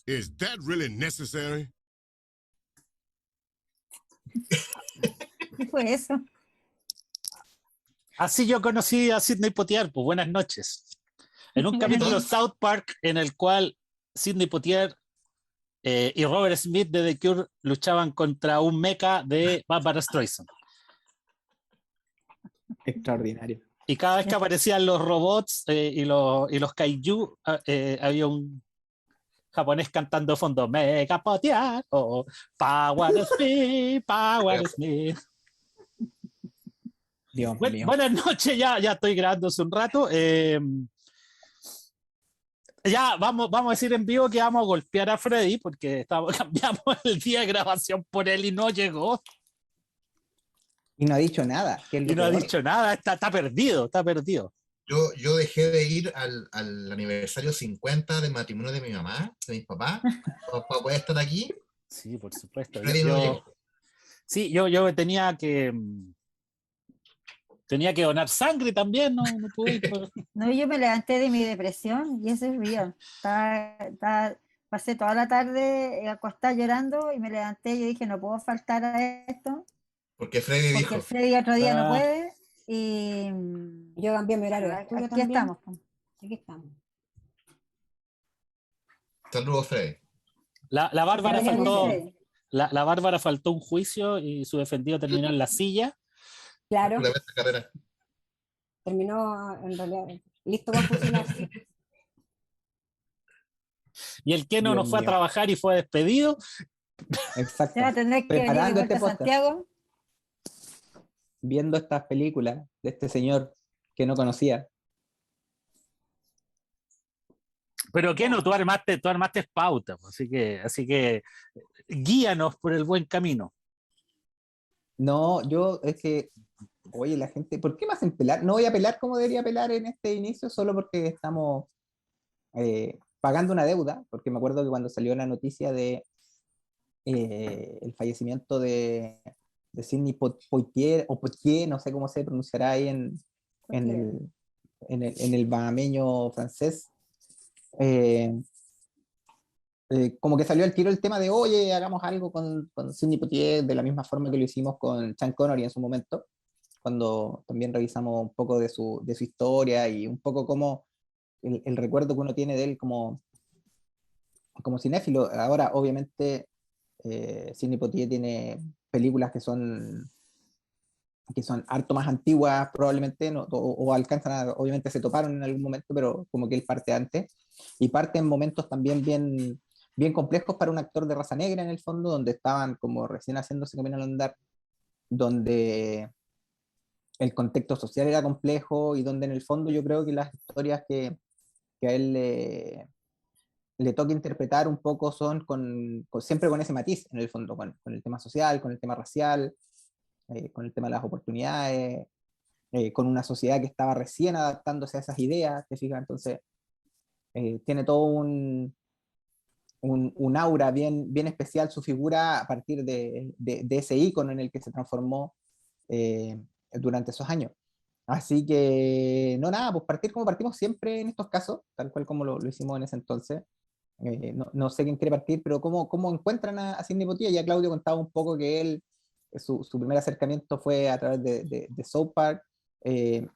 Is that really necessary? ¿Qué fue eso? Así yo conocí a Sidney Poitier, pues buenas noches. En un capítulo de South Park en el cual Sidney Poitier y Robert Smith de The Cure luchaban contra un mecha de Barbara Streisand. Extraordinario. Y cada vez que aparecían los robots y los kaiju, había un japonés cantando de fondo Mega Poitier o Power Smith, Power Smith. Dios mío. Buenas noches, ya estoy grabando hace un rato. Ya vamos a decir en vivo que vamos a golpear a Freddy porque cambiamos el día de grabación por él y no llegó. Y no ha dicho nada. Que es lo Y no ha peor. dicho nada, está perdido. Yo dejé de ir al aniversario 50 del matrimonio de mi mamá, de mis papás, para poder estar aquí. Sí, por supuesto. Freddy no llegó. Sí, yo tenía que donar sangre también, no pude ir. No, yo me levanté de mi depresión y eso es real. Pasé toda la tarde acostada llorando y me levanté y yo dije, no puedo faltar a esto, Porque Freddy porque dijo, el Freddy otro día no puede y Yo cambié mi horario. aquí ¿Tuyo también? estamos. Aquí estamos. saludos Freddy. La Bárbara Freddy, faltó. Freddy. La Bárbara faltó un juicio y su defendido terminó en la silla. Claro, La carrera. terminó en realidad listo para fusilarse. Y el Keno Dios no fue a mío. trabajar y fue despedido. Exacto. Se va a tener que venir de Preparando vuelta a podcast. Santiago. Viendo estas películas de este señor que no conocía. Pero Keno, tú armaste pauta, pues, así que guíanos por el buen camino. No, yo es que, oye, la gente, ¿por qué me hacen pelar? No voy a pelar como debería pelar en este inicio, solo porque estamos pagando una deuda, porque me acuerdo que cuando salió la noticia de el fallecimiento de Sidney Poitier, o Poitier, no sé cómo se pronunciará ahí en el bahameño francés, como que salió al tiro el tema de, oye, hagamos algo con Sidney Poitier de la misma forma que lo hicimos con Sean Connery en su momento, cuando también revisamos un poco de su historia y un poco como el recuerdo que uno tiene de él como cinéfilo. Ahora, obviamente, Sidney Poitier tiene películas que son harto más antiguas probablemente, ¿no? o alcanzan obviamente se toparon en algún momento, pero como que él parte antes, y parte en momentos también bien complejos para un actor de raza negra en el fondo, donde estaban como recién haciéndose camino al andar, donde el contexto social era complejo y donde en el fondo yo creo que las historias que a él le toca interpretar un poco son siempre con ese matiz en el fondo, con el tema social, con el tema racial, con el tema de las oportunidades, con una sociedad que estaba recién adaptándose a esas ideas, ¿te fijas? Entonces, tiene todo un aura bien especial su figura a partir de ese ícono en el que se transformó durante esos años. Así que, no, nada, pues partir como partimos siempre en estos casos, tal cual como lo hicimos en ese entonces. No sé quién quiere partir, pero ¿cómo encuentran a Sidney Poitier? Ya Claudio contaba un poco que él, su primer acercamiento fue a través de South Park.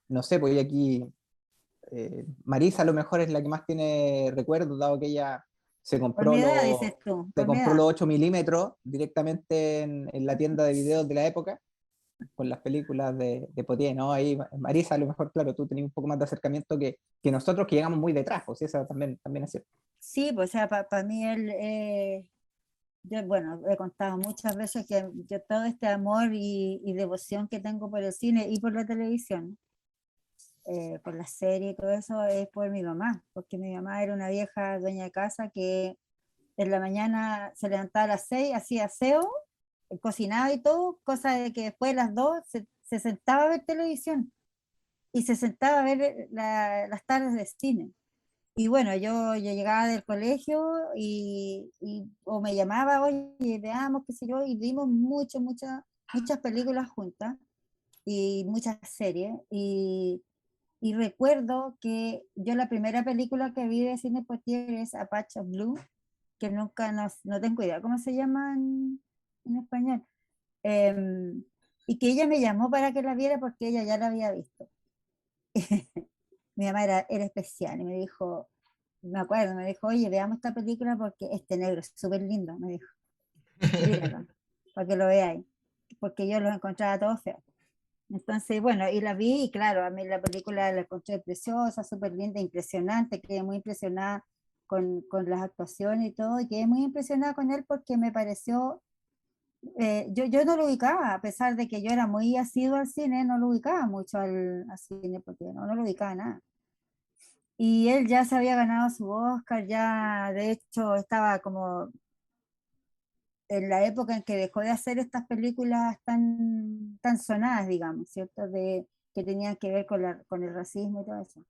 No sé, pues aquí Marisa a lo mejor es la que más tiene recuerdos, dado que ella se Por compró, mi edad, dices tú. se Por mi compró edad. los 8 milímetros directamente en la tienda de videos de la época, con las películas de Poitier, ¿no? Ahí, Marisa, a lo mejor, claro, tú tenías un poco más de acercamiento que nosotros, que llegamos muy detrás, pues eso también es cierto. Sí, pues o sea, para mí él, yo, bueno, he contado muchas veces que yo todo este amor y devoción que tengo por el cine y por la televisión, por la serie y todo eso, es por mi mamá, porque mi mamá era una vieja dueña de casa que en la mañana se levantaba a las 6, hacía aseo, cocinaba y todo, cosa de que después de las 2 se sentaba a ver televisión y se sentaba a ver las tardes de cine. Y bueno, yo llegaba del colegio o me llamaba, oye, veamos, qué sé yo, y vimos muchas películas juntas y muchas series. Y recuerdo que yo la primera película que vi de Cine Poitier es Apache Blue, que nunca, no tengo idea cómo se llama en español. Y que ella me llamó para que la viera porque ella ya la había visto. Mi mamá era especial y me dijo, me acuerdo, me dijo, oye, veamos esta película porque este negro es súper lindo, me dijo, míralo, para que lo veáis, porque yo los encontraba todos feos. Entonces, bueno, y la vi y claro, a mí la película la encontré preciosa, súper linda, impresionante, quedé muy impresionada con las actuaciones y todo, y quedé muy impresionada con él porque me pareció, yo no lo ubicaba, a pesar de que yo era muy asidua al cine, no lo ubicaba mucho al cine porque no lo ubicaba nada. Y él ya se había ganado su Oscar, ya de hecho estaba como en la época en que dejó de hacer estas películas tan sonadas, digamos, ¿cierto? Que tenían que ver con el racismo y todo eso.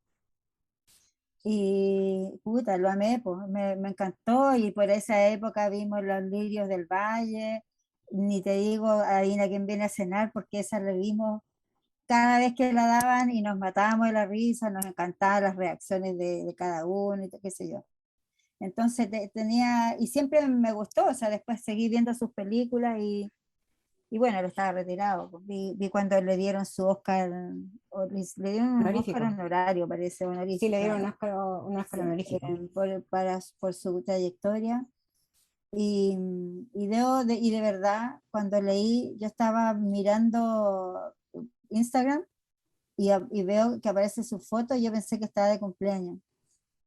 Y puta, lo amé, pues, me encantó y por esa época vimos Los Lirios del Valle, ni te digo Adivina quién viene a cenar, porque esa la vimos cada vez que la daban y nos matábamos de la risa, nos encantaban las reacciones de cada uno y qué sé yo. Entonces tenía, y siempre me gustó, o sea, después seguí viendo sus películas y bueno, él estaba retirado. Pues, vi cuando le dieron su Oscar, le dieron un Honorífico. Oscar honorario, parece, Sí, honorífico. le dieron un Oscar Sí, honorífico. por su trayectoria. Y de verdad, cuando leí, yo estaba mirando Instagram y veo que aparece su foto, yo pensé que estaba de cumpleaños.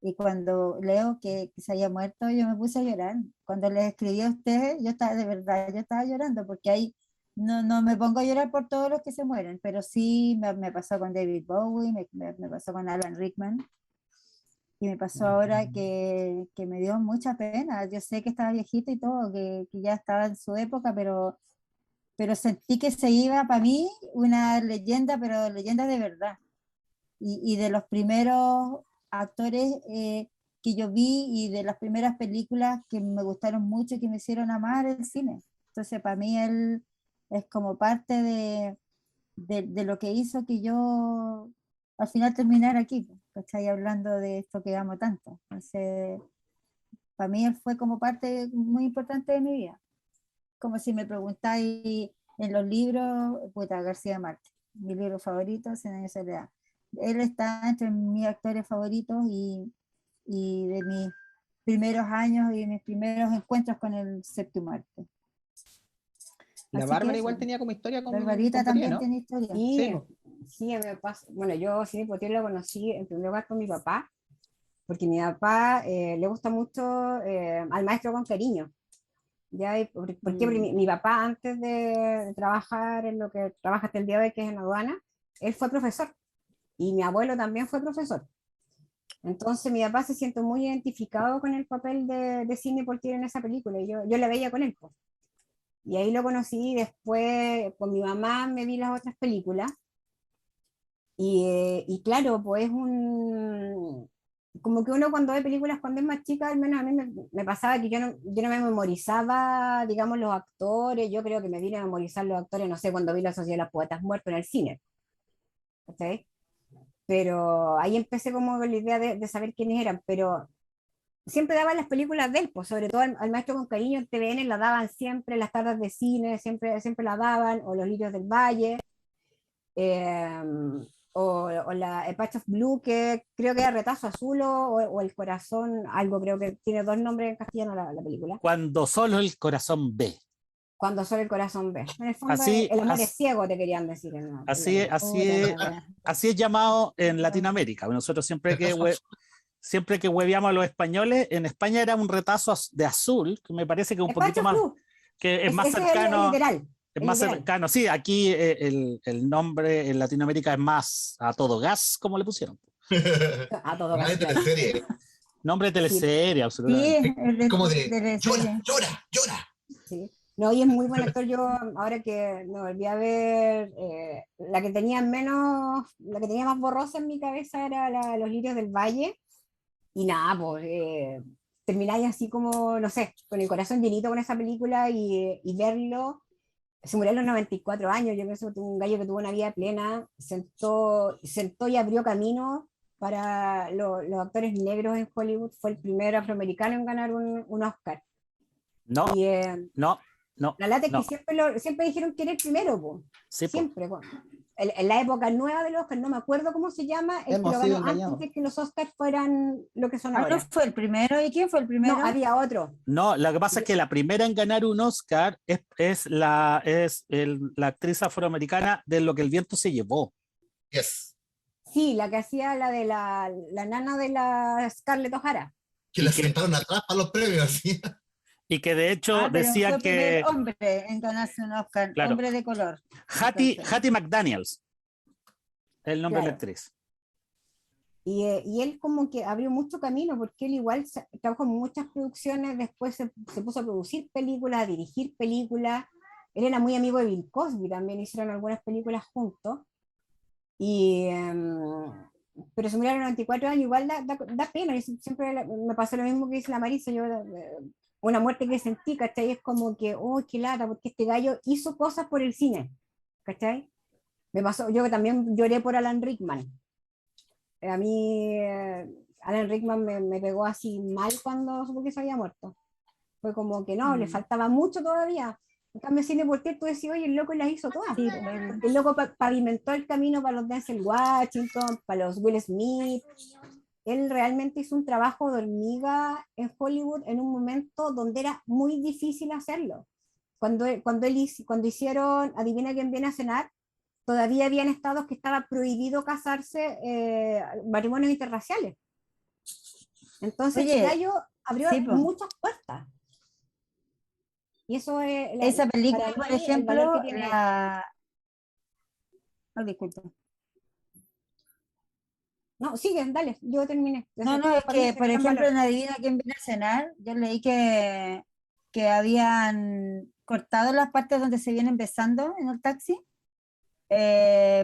Y cuando leo que se había muerto, yo me puse a llorar. Cuando le escribí a ustedes, yo estaba de verdad, yo estaba llorando, porque ahí no me pongo a llorar por todos los que se mueren, pero sí me pasó con David Bowie, me pasó con Alan Rickman, y me pasó ahora que me dio mucha pena. Yo sé que estaba viejito y todo, que ya estaba en su época, pero sentí que se iba para mí una leyenda, pero leyenda de verdad. Y de los primeros actores que yo vi y de las primeras películas que me gustaron mucho y que me hicieron amar el cine. Entonces, para mí él es como parte de lo que hizo que yo al final terminara aquí, ¿cachai? Hablando de esto que amo tanto. Entonces, para mí él fue como parte muy importante de mi vida. Como si me preguntáis en los libros, puta, García Márquez, mi libro favorito, Cien años de soledad. Él está entre mis actores favoritos y de mis primeros años y mis primeros encuentros con el séptimo arte. La Así Bárbara que igual eso, tenía como historia Barbarita con Potier, también ¿no? tiene historia. Sí, Sí, sí, me pasa. Bueno, yo Sidney Poitier lo conocí en primer lugar con mi papá, porque mi papá le gusta mucho al maestro con cariño. ¿Ya? ¿Por qué? Porque mi papá, antes de trabajar en lo que trabaja hasta el día de hoy, que es en aduana, él fue profesor y mi abuelo también fue profesor. Entonces mi papá se siente muy identificado con el papel de Sidney Poitier en esa película y yo la veía con él, pues. Y ahí lo conocí y después con mi mamá me vi las otras películas y claro, pues es un... Como que uno cuando ve películas cuando es más chica, al menos a mí me pasaba que yo no me memorizaba, digamos, los actores, yo creo que me vine a memorizar los actores, no sé, cuando vi La Sociedad de los Poetas Muertos en el cine, ¿okay? Pero ahí empecé como con la idea de saber quiénes eran, pero siempre daban las películas de él, pues sobre todo al maestro con cariño en TVN la daban siempre, las tardes de cine siempre la daban, o Los Lirios del Valle, eh, o la A Patch of Blue, que creo que era Retazo Azul o El Corazón, algo creo que tiene dos nombres en castellano la película. Cuando solo el corazón ve. Cuando solo el corazón ve. En el fondo Así, el amor es as- ciego, te querían decir en la así, película. Puta la wea. así es llamado en Latinoamérica. Nosotros siempre que hueveamos a los españoles, en España era un retazo de azul, que me parece que un El Patch poquito of más, Blue, que es más ese es el cercano. literal. Es El más literal. cercano, sí, aquí el nombre en Latinoamérica es más a todo gas, como le pusieron. A todo Más de gas, claro. teleserie. Nombre de Sí, teleserie, Sí, absolutamente. es de Como de llora, serie. llora, llora. sí. No, y es muy buen actor. Yo, ahora que me volví a ver, la que tenía menos, la que tenía más borrosa en mi cabeza era Los Lirios del Valle. Y nada, pues termináis así como, no sé, con el corazón llenito con esa película y verlo. Se murió a los 94 años. Yo pienso que un gallo que tuvo una vida plena, sentó y abrió camino para los actores negros en Hollywood, fue el primer afroamericano en ganar un Oscar. No, Y no, la lata es no. que siempre dijeron que era el primero, po. Sí, po. Siempre. Po. En la época nueva del Oscar, no me acuerdo cómo se llama, el que Hemos lo sido ganó antes engañados. de que los Oscars fueran lo que son Ah, ¿no ahora. fue el primero? ¿Y quién fue el primero? No, había otro. No, lo que pasa es que la primera en ganar un Oscar es la actriz afroamericana de Lo que el viento se llevó. Yes. Sí, la que hacía la de la nana de la Scarlett O'Hara. Que Y la que- sentaron atrás para los premios, ¿sí? Y que de hecho Ah, pero decía fue el primer que hombre en ganarse un Oscar, Claro. hombre de color. Hattie Entonces, McDaniels, el nombre de la Claro. actriz. Y él como que abrió mucho camino, porque él igual trabajó en muchas producciones, después se puso a producir películas, a dirigir películas. Él era muy amigo de Bill Cosby, también hicieron algunas películas juntos. Y, pero se murió a los 94 años, igual da pena. Yo siempre me pasó lo mismo que dice la Marisa, yo, una muerte que sentí, ¿cachai? Es como que, oh, qué lata, porque este gallo hizo cosas por el cine, ¿cachai? Me pasó, yo también lloré por Alan Rickman. A mí, Alan Rickman me pegó así mal cuando supe que se había muerto. Fue como que no, le faltaba mucho todavía. En cambio, Sidney Poitier, tú decís, oye, el loco las hizo todas. sí, pues, El loco pavimentó el camino para los Denzel Washington, para los Will Smith. Él realmente hizo un trabajo de hormiga en Hollywood en un momento donde era muy difícil hacerlo. Cuando hicieron Adivina quién viene a cenar, todavía habían estados que estaba prohibido casarse matrimonios interraciales. Entonces, Oye, gallo abrió sí, po. muchas puertas. Y eso es esa película, para por mí, el valor ejemplo, que tiene. Oh, disculpa. No, sigue, dale, yo terminé. No, no, es Para mí que, ese por gran ejemplo, valor. en Adivina quién viene a cenar, yo leí que habían cortado las partes donde se vienen besando en el taxi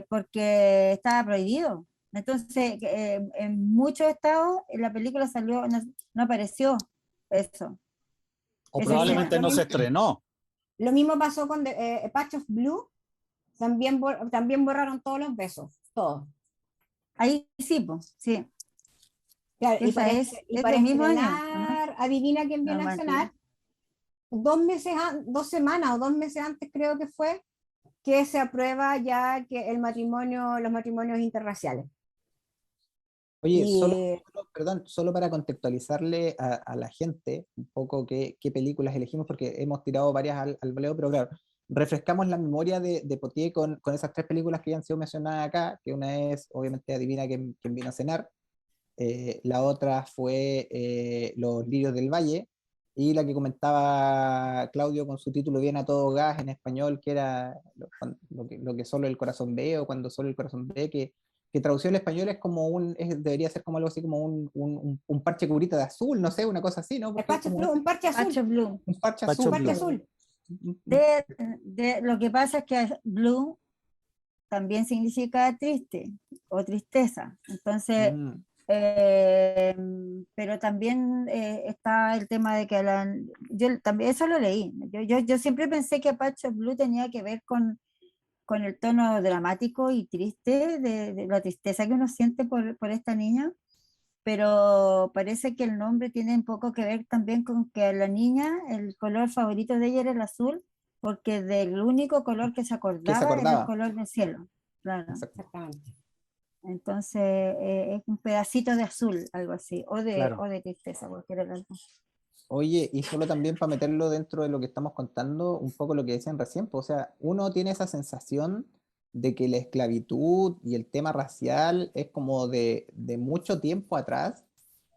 porque estaba prohibido. Entonces, en muchos estados la película salió, no apareció eso. O Esa escena. probablemente no se estrenó. Lo mismo pasó con Patch of Blue, también borraron todos los besos, todos. Ahí sí, pues, sí. Claro, y Esa para, es del para mismo año, estrenar Adivina quién ¿no? viene No, a cenar, 2 semanas o 2 meses antes creo que fue, que se aprueba ya que los matrimonios interraciales. Oye, Y perdón, solo para contextualizarle a la gente un poco qué películas elegimos, porque hemos tirado varias al voleo, pero claro, refrescamos la memoria de Potier con esas 3 películas que ya han sido mencionadas acá, que una es, obviamente, Adivina quién vino a cenar, la otra fue Los lirios del valle, y la que comentaba Claudio con su título Bien a todo gas en español, que era lo que solo el corazón ve, o cuando solo el corazón ve, que traducido al español es como debería ser como algo así como un parche curita de azul, no sé, una cosa así, ¿no? el Porque es Patch of como Blue, un parche azul, Patch of Blue. un parche Patch azul. of parche Blue. azul. Lo que pasa es que blue también significa triste o tristeza. Entonces, Mm. pero también está el tema de que yo también eso lo leí. Yo siempre pensé que Patch of Blue tenía que ver con el tono dramático y triste de la tristeza que uno siente por esta niña, pero parece que el nombre tiene un poco que ver también con que a la niña el color favorito de ella era el azul, porque del único color que se acordaba era el acordaba. color del cielo. Claro. Exacto. Exactamente. Entonces es un pedacito de azul, algo así, Claro. o de tristeza, cualquiera de las dos. Oye, y solo también para meterlo dentro de lo que estamos contando, un poco lo que decían recién, pues, o sea, uno tiene esa sensación de que la esclavitud y el tema racial es como de mucho tiempo atrás,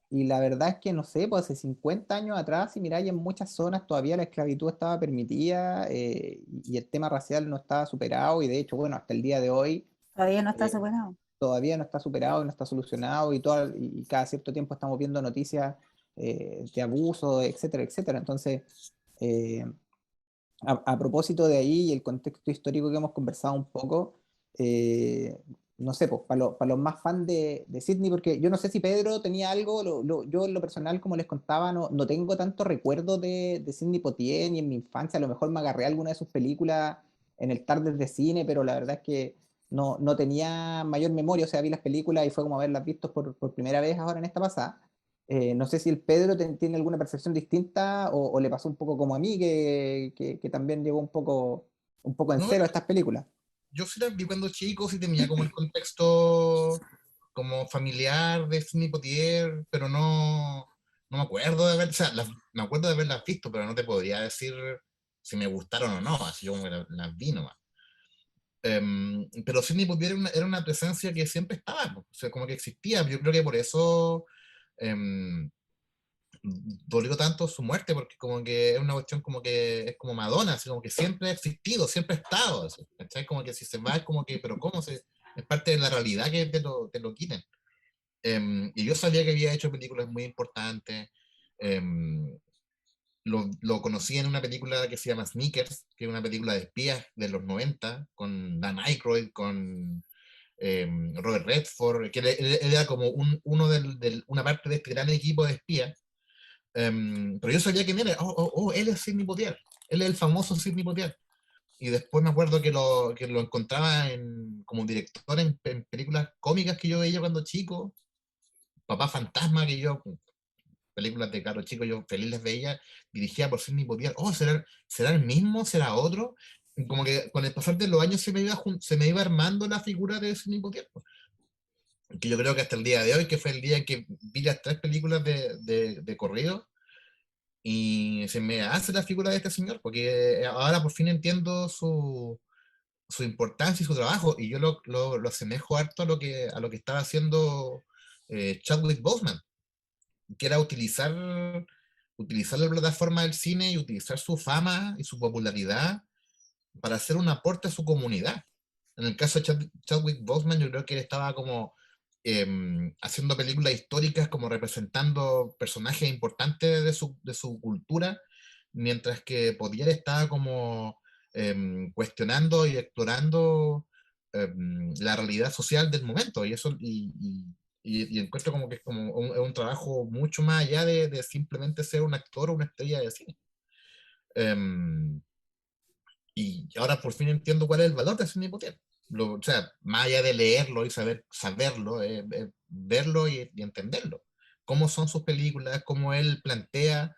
y la verdad es que no sé, pues hace 50 años atrás, si miráis, en muchas zonas todavía la esclavitud estaba permitida, y el tema racial no estaba superado, y de hecho, bueno, hasta el día de hoy Todavía no está eh, superado. todavía no está superado y no está solucionado, y cada cierto tiempo estamos viendo noticias de abuso, etcétera, etcétera. Entonces, eh, a propósito de ahí y el contexto histórico que hemos conversado un poco, eh, no sé, pues para los más fans de Sydney, porque yo no sé si Pedro tenía algo, yo en lo personal, como les contaba, no tengo tanto recuerdo de Sidney Poitier, ni en mi infancia, a lo mejor me agarré alguna de sus películas en el tardes de cine, pero la verdad es que no tenía mayor memoria, o sea, vi las películas y fue como haberlas visto por primera vez ahora en esta pasada. No sé si el Pedro tiene alguna percepción distinta o le pasó un poco como a mí, que también llegó un poco en No, cero a estas películas. yo sí las vi cuando chico, sí tenía como el contexto como familiar de Sidney Poitier, pero no me acuerdo de haber, o sea, me acuerdo de haberlas visto, pero no te podría decir si me gustaron o no, así yo como que las vi nomás. Pero Sidney Poitier era una presencia que siempre estaba, o sea, como que existía. Yo creo que por eso em, dolió tanto su muerte, porque como que es una cuestión como que es como Madonna, así como que siempre ha existido, siempre ha estado, así, ¿cachai? Como que si se va es como que, pero ¿cómo se...? Es parte de la realidad que te lo quiten. Y yo sabía que había hecho películas muy importantes. em, lo conocí en una película que se llama Sneakers, que es una película de espías de los 90, con Dan Aykroyd, con Robert Redford, que él era como una parte de este gran equipo de espías. Pero yo sabía quién era. Él es Sidney Poitier. Él es el famoso Sidney Poitier. Y después me acuerdo que lo encontraba como director en películas cómicas que yo veía cuando chico. Papá Fantasma, que yo, películas de caro chico, yo feliz les veía, dirigida por Sidney Poitier. ¿Será el mismo? ¿Será otro? Y como que con el pasar de los años se me iba armando la figura de Sidney Poitier. Que yo creo que hasta el día de hoy, que fue el día en que vi las 3 películas de corrido, y se me hace la figura de este señor, porque ahora por fin entiendo su importancia y su trabajo, y yo lo asemejo harto a lo que estaba haciendo Chadwick Boseman, que era utilizar la plataforma del cine y utilizar su fama y su popularidad para hacer un aporte a su comunidad. En el caso de Chadwick Boseman, yo creo que él estaba como haciendo películas históricas, como representando personajes importantes de su cultura, mientras que Potier estaba como cuestionando y explorando la realidad social del momento. Y eso, y encuentro como que es un trabajo mucho más allá de simplemente ser un actor o una estrella de cine. Em, y ahora por fin entiendo cuál es el valor de Sidney Poitier. O sea, más allá de leerlo y saberlo, verlo y entenderlo. Cómo son sus películas, cómo él plantea.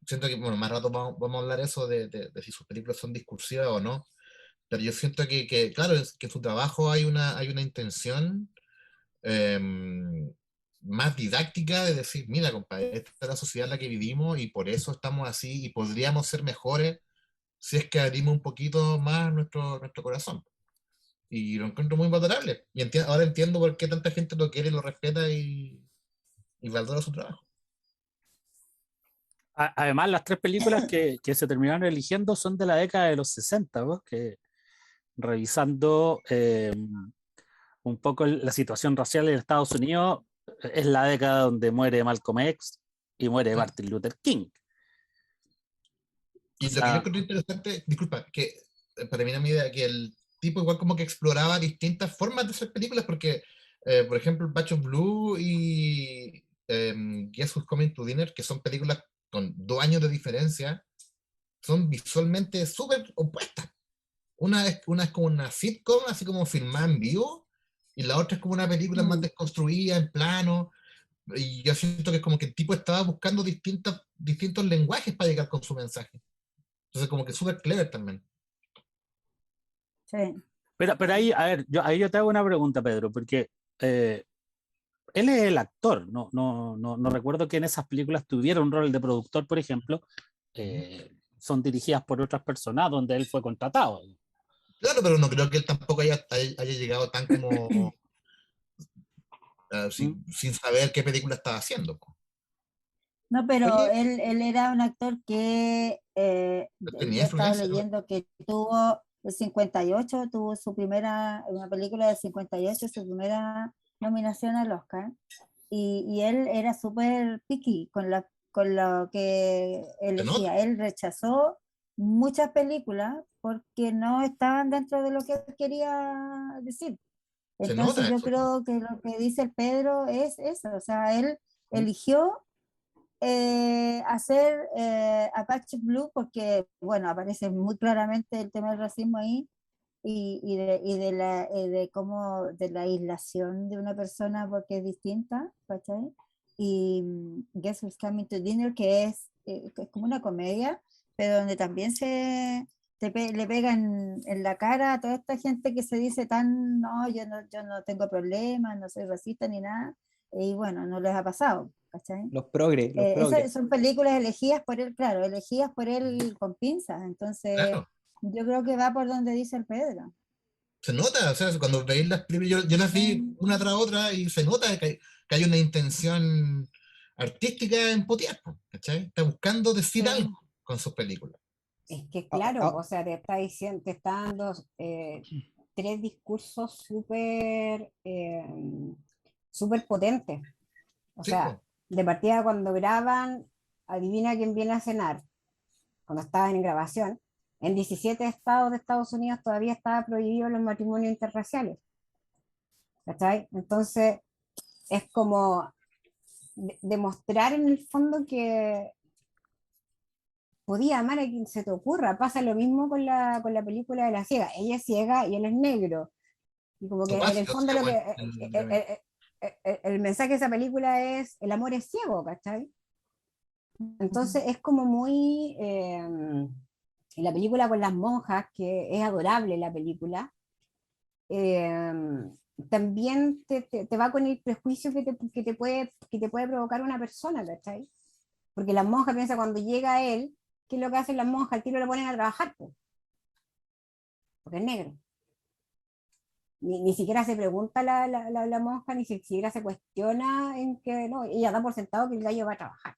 Siento que, bueno, más rato vamos a hablar eso de si sus películas son discursivas o no. Pero yo siento claro, es que en su trabajo hay una intención más didáctica de decir, mira, compadre, esta es la sociedad en la que vivimos y por eso estamos así y podríamos ser mejores si es que abrimos un poquito más nuestro corazón. Y lo encuentro muy valorable. Y ahora entiendo por qué tanta gente lo quiere, lo respeta y valora su trabajo. Además, las 3 películas que se terminaron eligiendo son de la década de los 60, ¿vos? Que revisando un poco la situación racial en Estados Unidos, es la década donde muere Malcolm X y muere Martin Luther King. O Y lo que yo sea, encuentro interesante, disculpa, que para mí no me idea, que el tipo igual como que exploraba distintas formas de hacer películas, porque, por ejemplo, Batch of Blue y Guess Who's Coming to Dinner, que son películas con 2 años de diferencia, son visualmente súper opuestas. Una es como una sitcom, así como filmada en vivo, y la otra es como una película más Mm. desconstruida, en plano, y yo siento que es como que el tipo estaba buscando distintos lenguajes para llegar con su mensaje. Entonces como que súper clever también. Sí. pero ahí, a ver, ahí yo te hago una pregunta, Pedro, porque eh, él es el actor, no recuerdo que en esas películas tuviera un rol de productor, por ejemplo, son dirigidas por otras personas donde él fue contratado. Claro, pero no creo que él tampoco haya llegado tan como ¿Mm? sin saber qué película estaba haciendo, po. No, pero Oye, él era un actor que tenía yo estaba influencia, ¿no? leyendo que tuvo el 58, tuvo una película del 58, su primera nominación al Oscar, y él era súper picky con lo que Se nota, elegía. Él rechazó muchas películas porque no estaban dentro de lo que él quería decir. se Entonces nota yo eso. creo que lo que dice el Pedro es eso, o sea, él eligió hacer Apache Blue porque, bueno, aparece muy claramente el tema del racismo ahí, de cómo, de la aislación de una persona porque es distinta, ¿cachai? Y Guess Who's Coming to Dinner, que es como una comedia, pero donde también le pegan en la cara a toda esta gente que se dice tan, no, yo no tengo problemas, no soy racista ni nada, y bueno, no les ha pasado, ¿cachai? Los progres. Esas son películas elegidas por él, claro, elegidas por él con pinzas, entonces Claro. yo creo que va por donde dice el Pedro. Se nota, o sea, cuando veis las películas, yo las vi una tras otra y se nota que hay una intención artística en Potier, po, ¿cachai? Está buscando decir Sí. algo con sus películas. Es que Ah, claro, ah, o sea, te está diciendo, te está dando tres discursos súper potentes. O Sí, sea, po. de partida cuando graban, adivina quién viene a cenar, cuando estaban en grabación, en 17 estados de Estados Unidos todavía estaba prohibido los matrimonios interraciales. ¿Cachai? Entonces, es como demostrar en el fondo que podía amar a quien se te ocurra. Pasa lo mismo con la película de la ciega. Ella es ciega y él es negro. Y como que en el Topacio, fondo lo que en remake. el mensaje de esa película es el amor es ciego, ¿cachai? Entonces es como muy en la película con las monjas, que es adorable la película, eh, también te va con el prejuicio que te puede provocar una persona, ¿cachai? Porque la monja piensa cuando llega él, ¿qué es lo que hacen las monjas? Al tiro lo ponen a trabajar, pues, porque es negro. Ni siquiera se pregunta la monja, ni siquiera se cuestiona en que no, ella da por sentado que el gallo va a trabajar.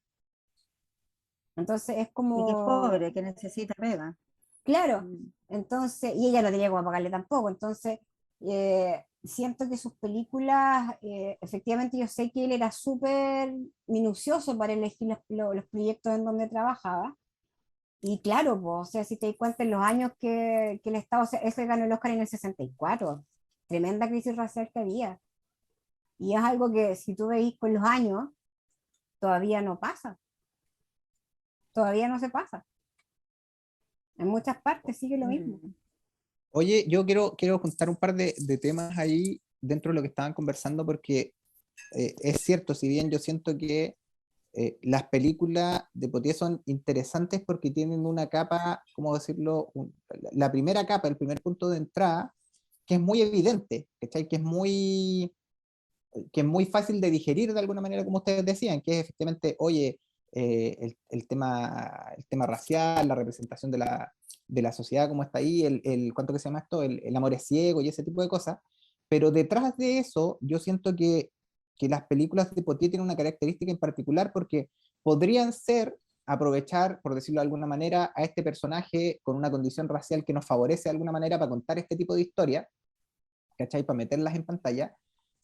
Entonces es Y que es como, pobre, que necesita pega. claro, Mm. entonces, y ella no tenía como pagarle tampoco, entonces siento que sus películas, efectivamente yo sé que él era súper minucioso para elegir los proyectos en donde trabajaba, y claro, pues, o sea, si te das cuenta en los años que el Estado, o sea, ese ganó el Oscar en el 64, tremenda crisis racial que había, y es algo que si tú veis con los años, todavía no pasa, todavía no se pasa, en muchas partes sigue lo mismo. Mm. Oye, yo quiero juntar un par de temas ahí dentro de lo que estaban conversando, porque es cierto, si bien yo siento que las películas de Potier son interesantes porque tienen una capa, ¿cómo decirlo? La primera capa, el primer punto de entrada, que es muy evidente, ¿cachai? Que es muy fácil de digerir de alguna manera, como ustedes decían, que es efectivamente, oye, el tema racial, la representación de la sociedad como está ahí, ¿cuánto que se llama esto? El amor es ciego y ese tipo de cosas. Pero detrás de eso, yo siento que las películas de Potier tienen una característica en particular porque podrían ser aprovechar, por decirlo de alguna manera, a este personaje con una condición racial que nos favorece de alguna manera para contar este tipo de historia, ¿cachai? Para meterlas en pantalla,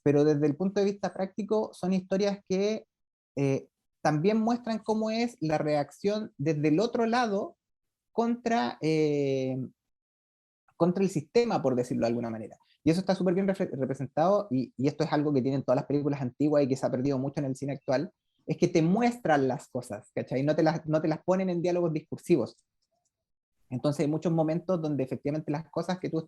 pero desde el punto de vista práctico son historias que eh, también muestran cómo es la reacción desde el otro lado contra, contra el sistema, por decirlo de alguna manera. Y eso está súper bien representado, y esto es algo que tienen todas las películas antiguas y que se ha perdido mucho en el cine actual, es que te muestran las cosas, ¿cachai? No te las ponen en diálogos discursivos. Entonces hay muchos momentos donde efectivamente las cosas que tú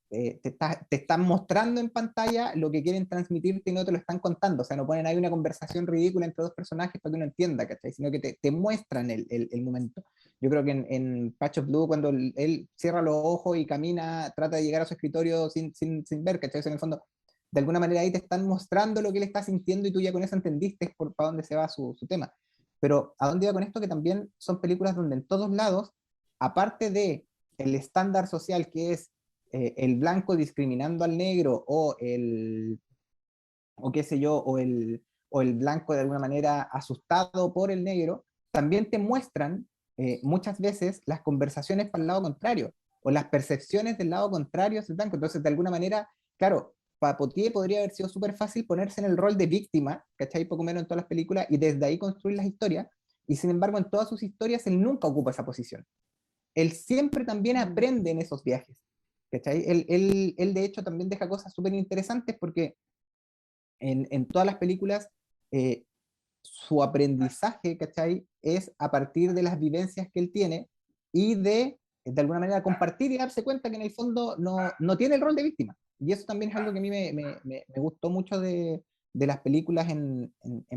te están mostrando en pantalla lo que quieren transmitirte y no te lo están contando. O sea, no ponen ahí una conversación ridícula entre dos personajes para que uno entienda, ¿cachai? Sino que te muestran el momento. Yo creo que en Patch of Blue, cuando él cierra los ojos y camina, trata de llegar a su escritorio sin ver, ¿cachai? O sea, en el fondo, de alguna manera ahí te están mostrando lo que él está sintiendo y tú ya con eso entendiste para dónde se va su tema. Pero ¿a dónde iba con esto? Que también son películas donde en todos lados, aparte de el estándar social que es el blanco discriminando al negro o qué sé yo, o el blanco de alguna manera asustado por el negro, también te muestran muchas veces las conversaciones para el lado contrario o las percepciones del lado contrario del blanco. Entonces, de alguna manera, claro, para Potier podría haber sido súper fácil ponerse en el rol de víctima, ¿cachai? Poco menos en todas las películas, y desde ahí construir las historias, y sin embargo en todas sus historias él nunca ocupa esa posición. Él siempre también aprende en esos viajes, ¿cachai? Él de hecho también deja cosas súper interesantes porque en todas las películas eh, su aprendizaje, ¿cachai? Es a partir de las vivencias que él tiene y de de alguna manera compartir y darse cuenta que en el fondo no tiene el rol de víctima. Y eso también es algo que a mí me gustó mucho de las películas en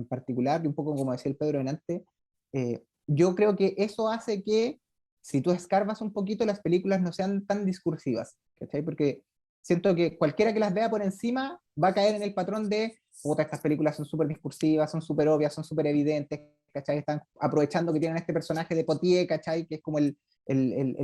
particular, y un poco como decía el Pedro delante, yo creo que eso hace que si tú escarbas un poquito, las películas no sean tan discursivas, ¿cachai? Porque siento que cualquiera que las vea por encima va a caer en el patrón de, puta, estas películas son súper discursivas, son súper obvias, son súper evidentes, ¿cachai? Están aprovechando que tienen este personaje de Potier, ¿cachai? Que es como el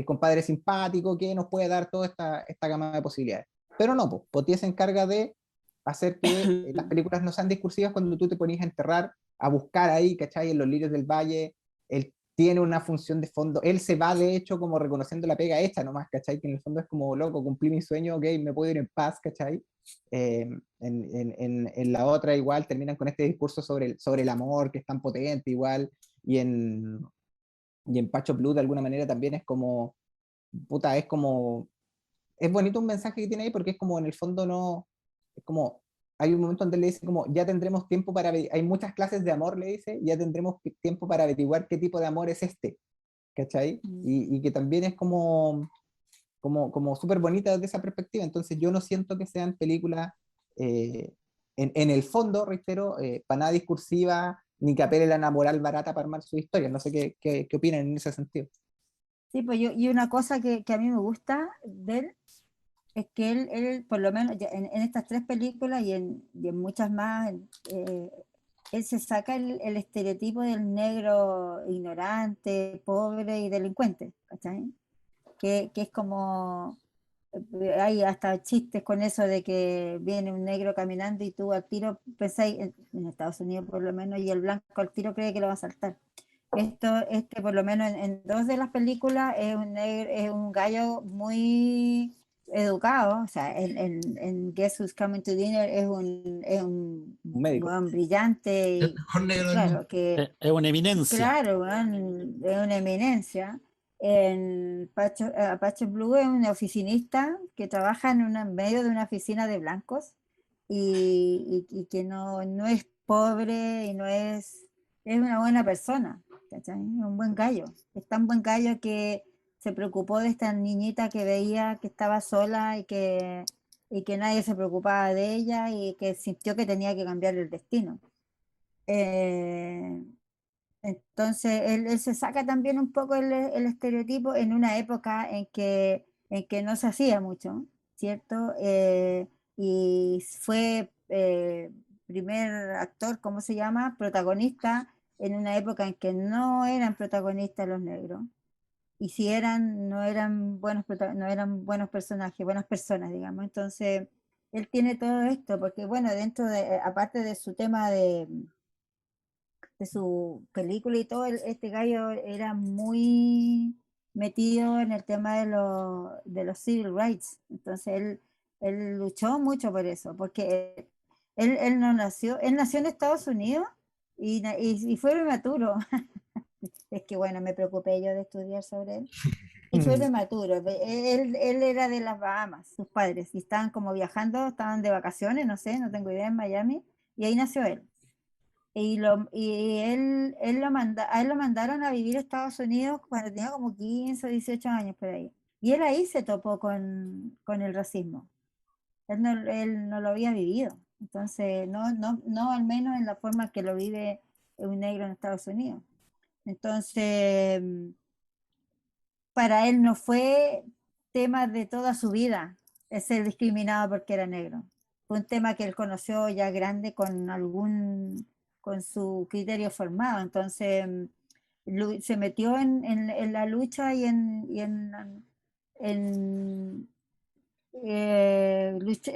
compadre simpático que nos puede dar toda esta gama de posibilidades. Pero no, pues, Potier se encarga de hacer que las películas no sean discursivas cuando tú te pones a enterrar, a buscar ahí, ¿cachai? En los lirios del valle, él tiene una función de fondo, él se va de hecho como reconociendo la pega hecha nomás, ¿cachai? Que en el fondo es como, loco, cumplí mi sueño, ok, me puedo ir en paz, ¿cachai? En la otra igual terminan con este discurso sobre el amor que es tan potente igual, y en Pacho Blue de alguna manera también es como, puta, es bonito un mensaje que tiene ahí porque es como en el fondo no, es como, hay un momento donde le dice como, ya tendremos tiempo hay muchas clases de amor, le dice, ya tendremos tiempo para averiguar qué tipo de amor es este, ¿cachai? Y que también es como súper bonita desde esa perspectiva, entonces yo no siento que sean películas, en el fondo, reitero, para nada discursiva, ni que apelen a la moral barata para armar su historia, no sé qué opinan en ese sentido. Sí, pues y una cosa que a mí me gusta de él es que él por lo menos en estas 3 películas y en muchas más, él se saca el estereotipo del negro ignorante, pobre y delincuente, ¿cachai? Que es como, hay hasta chistes con eso de que viene un negro caminando y tú al tiro pensáis, en Estados Unidos por lo menos, y el blanco al tiro cree que lo va a saltar. Por lo menos en 2 de las películas es un gallo muy educado, o sea, en Guess Who's Coming to Dinner es un Un médico. weón brillante El mejor negro del mundo. claro, que Es una eminencia. claro, weón, es una eminencia. En Apache Blue es un oficinista que trabaja en medio de una oficina de blancos y que no es pobre y es una buena persona, ¿cachai? Es un buen gallo. Es tan buen gallo que se preocupó de esta niñita que veía que estaba sola y que nadie se preocupaba de ella y que sintió que tenía que cambiar el destino. Eh, entonces, él se saca también un poco el estereotipo en una época en que no se hacía mucho, ¿cierto? Y fue primer actor, ¿cómo se llama? Protagonista en una época en que no eran protagonistas los negros. Y si eran, no eran buenos personajes, buenas personas, digamos. Entonces, él tiene todo esto, porque bueno, aparte de su tema de su película y todo, este gallo era muy metido en el tema de los civil rights. Entonces él luchó mucho por eso, porque él no nació, él nació en Estados Unidos y fue prematuro. Es que bueno, me preocupé yo de estudiar sobre él. Y fue prematuro. Él era de las Bahamas, sus padres, y estaban como viajando, estaban de vacaciones, no sé, no tengo idea, en Miami, y ahí nació él. A él lo mandaron a vivir a Estados Unidos cuando tenía como 15 o 18 años por ahí. Y él ahí se topó con el racismo. Él no lo había vivido. Entonces, no al menos en la forma que lo vive un negro en Estados Unidos. Entonces, para él no fue tema de toda su vida el ser discriminado porque era negro. Fue un tema que él conoció ya grande con su criterio formado. Entonces, se metió en la lucha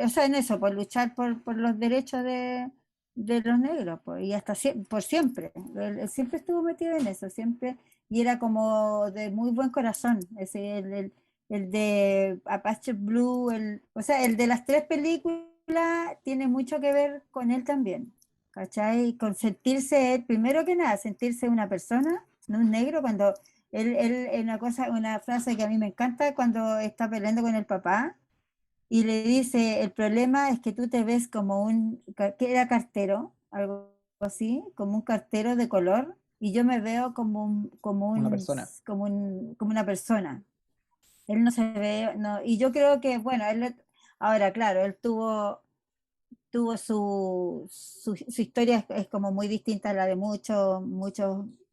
o sea, en eso, por luchar por los derechos de los negros, pues, y hasta por siempre. Él siempre estuvo metido en eso, siempre, y era como de muy buen corazón. El de Apache Blue, o sea, el de las 3 películas tiene mucho que ver con él también, ¿cachai? Con sentirse él, primero que nada, sentirse una persona, no un negro, cuando una frase que a mí me encanta, cuando está peleando con el papá y le dice, el problema es que tú te ves como que era cartero, algo así, como un cartero de color, y yo me veo como Una persona. como una persona. Él no se ve, no, y yo creo que, bueno, ahora, claro, él tuvo su historia es como muy distinta a la de muchos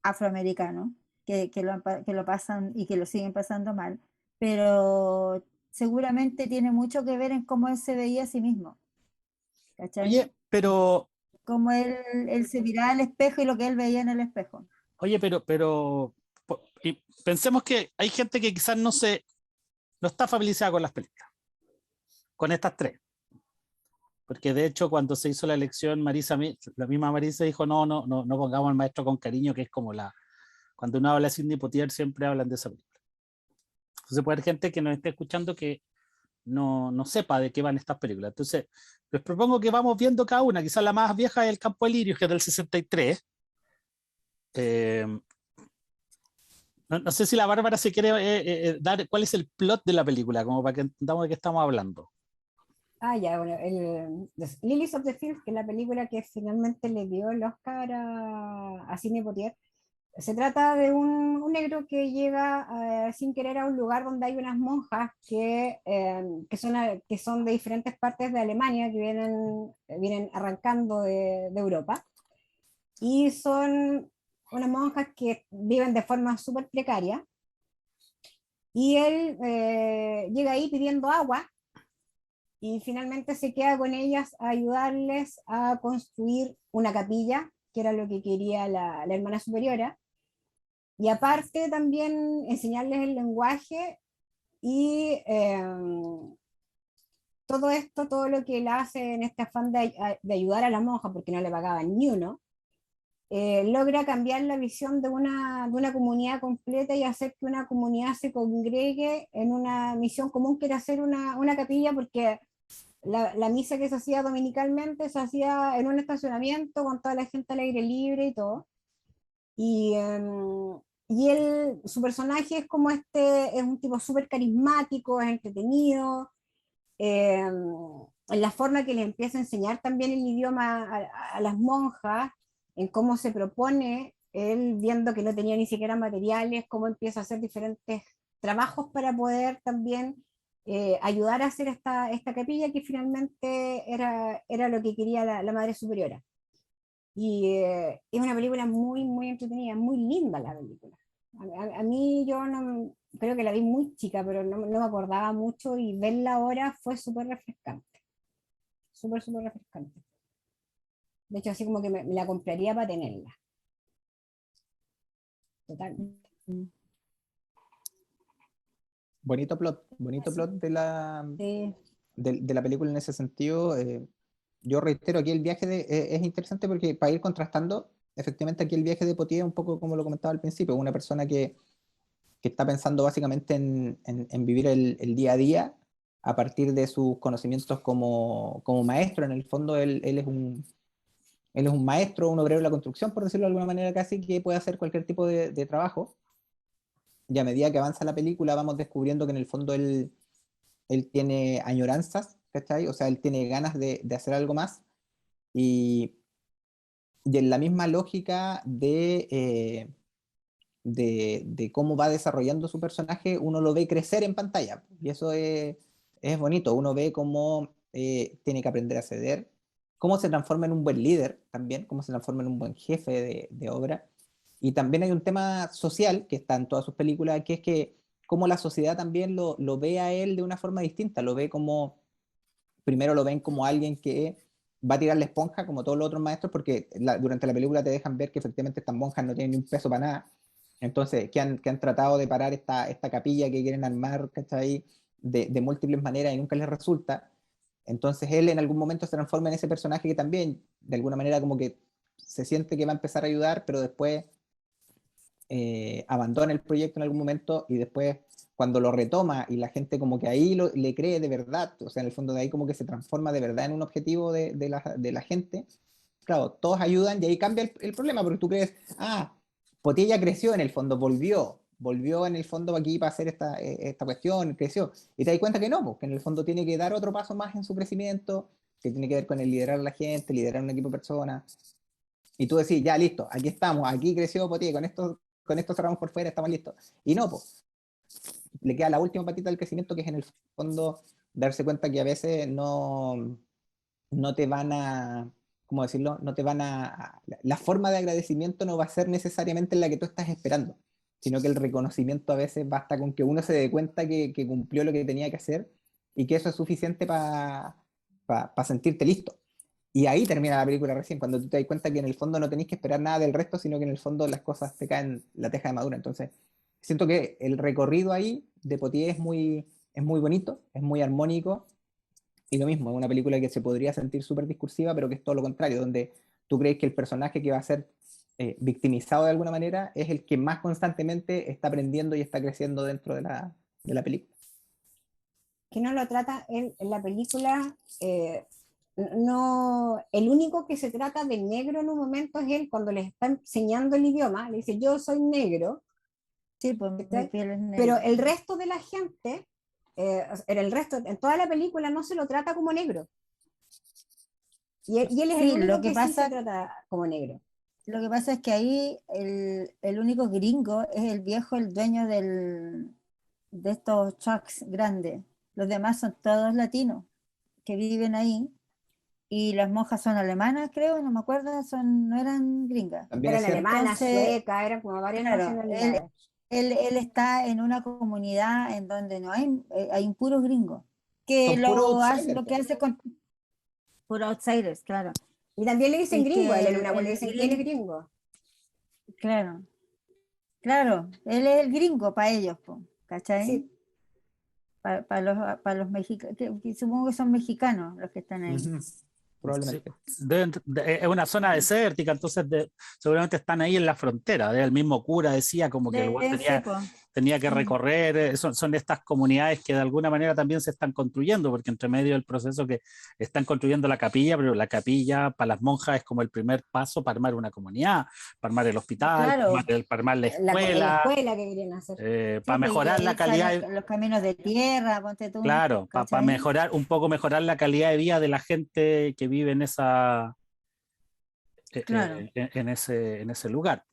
afroamericanos que lo pasan y que lo siguen pasando mal, pero seguramente tiene mucho que ver en cómo él se veía a sí mismo, ¿cachai? Oye, pero, Cómo él se miraba al espejo y lo que él veía en el espejo. oye, y pensemos que hay gente que quizás no está familiarizada con las películas, con estas tres. Porque de hecho, cuando se hizo la elección, la misma Marisa dijo: no pongamos al maestro con cariño, que es como cuando uno habla de Sidney Poitier, siempre hablan de esa película. Entonces puede haber gente que nos esté escuchando que no sepa de qué van estas películas. Entonces, les propongo que vamos viendo cada una. Quizás la más vieja es El Campo de Lirios, que es del 63. Eh, no sé si la Bárbara se quiere dar cuál es el plot de la película, como para que entendamos de qué estamos hablando. Ah, ya, bueno, Lilies of the Field, que es la película que finalmente le dio el Oscar a Sidney Poitier. Se trata de un negro que llega sin querer a un lugar donde hay unas monjas que son de diferentes partes de Alemania, que vienen arrancando de Europa, y son unas monjas que viven de forma súper precaria, y él llega ahí pidiendo agua, y finalmente se queda con ellas a ayudarles a construir una capilla, que era lo que quería la hermana superiora, y aparte también enseñarles el lenguaje y todo esto, todo lo que él hace en este afán de ayudar a la monja, porque no le pagaban ni uno, logra cambiar la visión de una comunidad completa y hacer que una comunidad se congregue en una misión común, que era hacer una capilla, porque la misa que se hacía dominicalmente se hacía en un estacionamiento con toda la gente al aire libre y todo. Y, su personaje es como es un tipo súper carismático, es entretenido, en la forma que le empieza a enseñar también el idioma a las monjas, en cómo se propone, él viendo que no tenía ni siquiera materiales, cómo empieza a hacer diferentes trabajos para poder también ayudar a hacer esta capilla, que finalmente era lo que quería la Madre Superiora. Y es una película muy, muy entretenida, muy linda la película. A mí yo no, creo que la vi muy chica, pero no me acordaba mucho, y verla ahora fue súper refrescante, súper, súper refrescante. De hecho, así como que me la compraría para tenerla. Total. Mm. Bonito plot Sí, de la película en ese sentido. Yo reitero, aquí el viaje es interesante porque para ir contrastando, efectivamente aquí el viaje de Potier es un poco como lo comentaba al principio, una persona que está pensando básicamente en vivir el día a día a partir de sus conocimientos como maestro. En el fondo él es un maestro, un obrero de la construcción, por decirlo de alguna manera, casi, que puede hacer cualquier tipo de trabajo. Y a medida que avanza la película vamos descubriendo que en el fondo él tiene añoranzas, ¿cachai? O sea, él tiene ganas de hacer algo más. Y, y en la misma lógica de cómo va desarrollando su personaje, uno lo ve crecer en pantalla. Y eso es bonito. Uno ve cómo tiene que aprender a ceder, cómo se transforma en un buen líder también, cómo se transforma en un buen jefe de obra. Y también hay un tema social que está en todas sus películas, que es que cómo la sociedad también lo ve a él de una forma distinta. Lo ve como, primero lo ven como alguien que va a tirar la esponja, como todos los otros maestros, porque durante la película te dejan ver que efectivamente estas monjas no tienen ni un peso para nada. Entonces, que han tratado de parar esta capilla que quieren armar, ¿cachai? De múltiples maneras y nunca les resulta. Entonces él en algún momento se transforma en ese personaje que también, de alguna manera, como que se siente que va a empezar a ayudar, pero después abandona el proyecto en algún momento, y después cuando lo retoma y la gente como que ahí le cree de verdad, o sea, en el fondo de ahí como que se transforma de verdad en un objetivo de la gente. Claro, todos ayudan y ahí cambia el problema, porque tú crees, Potilla creció en el fondo, volvió en el fondo aquí para hacer esta cuestión, creció, y te das cuenta que no, porque en el fondo tiene que dar otro paso más en su crecimiento, que tiene que ver con el liderar a la gente, liderar un equipo de personas, y tú decís, ya listo, aquí estamos, aquí creció Potilla, con esto cerramos por fuera, estamos listos. Y no, pues. le queda la última patita del crecimiento, que es en el fondo darse cuenta que a veces no te van a, ¿cómo decirlo? No te van la forma de agradecimiento no va a ser necesariamente la que tú estás esperando, sino que el reconocimiento a veces basta con que uno se dé cuenta que cumplió lo que tenía que hacer y que eso es suficiente para sentirte listo. Y ahí termina la película recién, cuando tú te das cuenta que en el fondo no tenés que esperar nada del resto, sino que en el fondo las cosas te caen la teja de madura. Entonces, siento que el recorrido ahí de Potier es muy bonito, es muy armónico, y lo mismo, es una película que se podría sentir súper discursiva, pero que es todo lo contrario, donde tú crees que el personaje que va a ser victimizado de alguna manera es el que más constantemente está aprendiendo y está creciendo dentro de la película. Que no lo trata en la película, no, el único que se trata de negro en un momento es él cuando les está enseñando el idioma, le dice yo soy negro, Sí, pues mi ¿cachai? piel es Pero negra. el resto de la gente, en toda la película no se lo trata como negro. Y él es el Sí, único lo que que sí se pasa, trata como negro. lo que pasa es que ahí el único gringo es el viejo, el dueño de estos trucks grandes. Los demás son todos latinos que viven ahí. Y las monjas son alemanas, creo, no me acuerdo, no eran gringas. También es Eran cierto, alemanas, Entonces, suecas, eran como varias claro, nacionalidades. él está en una comunidad en donde no hay un puro gringo, que son puros lo outsiders. que hace con puros outsiders, claro. Y también le dicen Y gringo, a él que en una le dicen que él es gringo. claro, claro, él es el gringo para ellos, po, ¿cachai? Sí, Para los mexicanos, que supongo que son mexicanos los que están ahí. Ujú, Sí, probablemente. es una zona desértica, entonces seguramente están ahí en la frontera. El mismo cura decía como que el weón Sí, po. tenía que Mm. recorrer, son estas comunidades que de alguna manera también se están construyendo, porque entre medio del proceso que están construyendo la capilla, pero la capilla para las monjas es como el primer paso para armar una comunidad, para armar el hospital, Claro, para armar la en la escuela, escuela que querían hacer. sí, para pues, y mejorar la ahí están calidad. los caminos de tierra, ponte tú, Claro, para ¿cachai? mejorar, un poco mejorar la calidad de vida de la gente que vive en Claro, en ese lugar.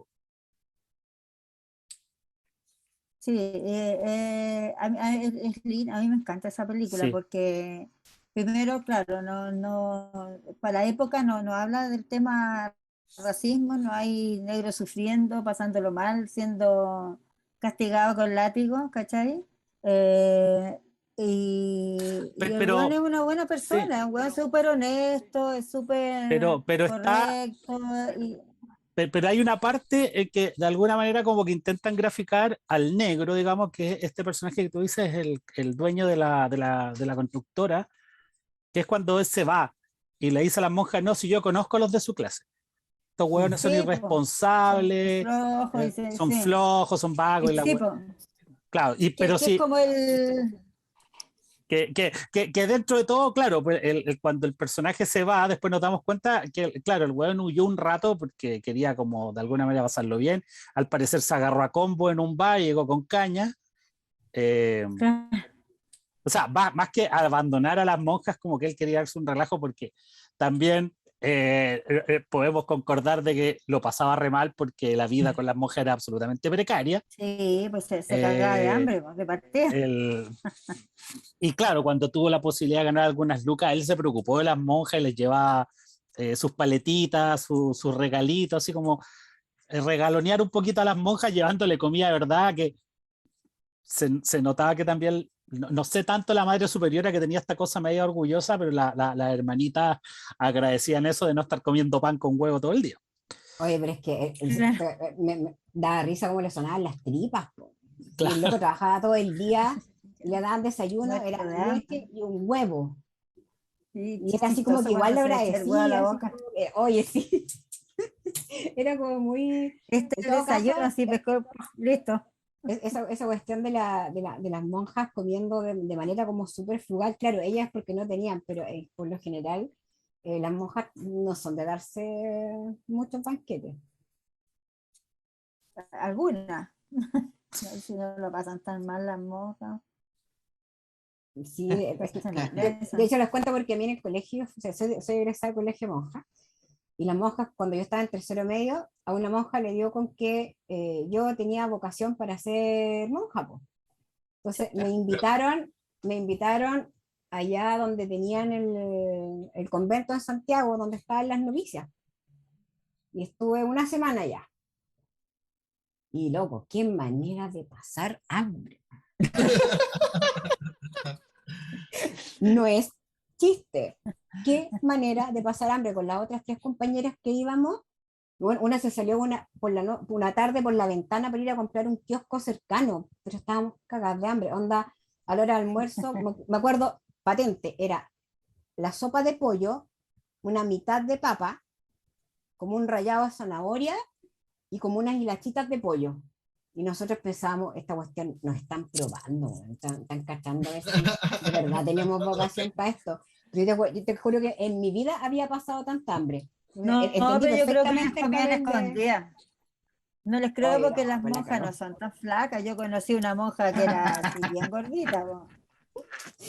sí, a mí me encanta esa película Sí, porque primero, claro, para la época no habla del tema racismo, no hay negros sufriendo, pasándolo mal, siendo castigado con látigo, ¿cachai? Eh, y el weón es pero una buena sí, persona, un weón súper honesto, es súper pero está, correcto, y pero hay una parte que de alguna manera como que intentan graficar al negro, digamos, que este personaje que tú dices es el dueño de la constructora, que es cuando él se va y le dice a las monjas, no, si yo conozco a los de su clase. Estos hueones son sí, po, son irresponsables, flojos, y son sí. flojos, son vagos, y la Sí, hue- po, claro, que, pero que es sí, como el... que dentro de todo, claro, pues cuando el personaje se va, después nos damos cuenta que, claro, el weón huyó un rato porque quería como de alguna manera pasarlo bien. Al parecer se agarró a combo en un bar, llegó con caña. Eh, o sea, más que abandonar a las monjas, como que él quería darse un relajo porque también podemos concordar de que lo pasaba re mal porque la vida con las monjas era absolutamente precaria. Sí, pues se cagaba de Eh, hambre, pues, de partida. el, Y claro, cuando tuvo la posibilidad de ganar algunas lucas, él se preocupó de las monjas y les llevaba sus paletitas, sus regalitos, así como regalonear un poquito a las monjas llevándole comida de verdad, que se notaba que también, no sé tanto la madre superiora que tenía esta cosa medio orgullosa, pero las hermanitas agradecían eso de no estar comiendo pan con huevo todo el día. Oye, pero es que Claro. me daba risa cómo le sonaban las tripas, po. Y el Claro, loco trabajaba todo el día, le daban desayuno, Muerto era de hambre. leche y un huevo. Sí, Y era así como que chistoso igual cuando le se echa el huevo a agradecía, la así boca. como que, oye, sí. Era como muy, Este en es el todo caso, desayuno, así pescó, listo. esa cuestión de las monjas comiendo de manera como súper frugal, claro, ellas porque no tenían, pero por lo general las monjas no son de darse muchos banquetes. Algunas. No, si no lo pasan tan mal las monjas. Sí, es que, Se de merecen. hecho les cuento porque a mí en el colegio, o sea, soy egresada del colegio monja, y las monjas, cuando yo estaba en tercero medio, a una monja le dio con que yo tenía vocación para ser monja, po. Entonces me invitaron allá donde tenían el convento en Santiago, donde estaban las novicias. Y estuve una semana allá. Y loco, qué manera de pasar hambre. No es chiste. Qué manera de pasar hambre con las otras 3 compañeras que íbamos. Bueno, una se salió una tarde por la ventana para ir a comprar un kiosco cercano, pero estábamos cagadas de hambre. Onda, a la hora del almuerzo, me acuerdo, patente, era la sopa de pollo, una mitad de papa, como un rallado de zanahoria y como unas hilachitas de pollo. Y nosotros pensábamos, esta cuestión nos están probando, están cachando esto. De verdad tenemos vocación para esto. Yo te juro que en mi vida había pasado tanta hambre. No, Entendí pero yo creo que ellas perfectamente el comían papel de... escondidas. No les creo Oye, porque no, las pues la monjas no cagó. son tan flacas. Yo conocí una monja que era así bien gordita, po.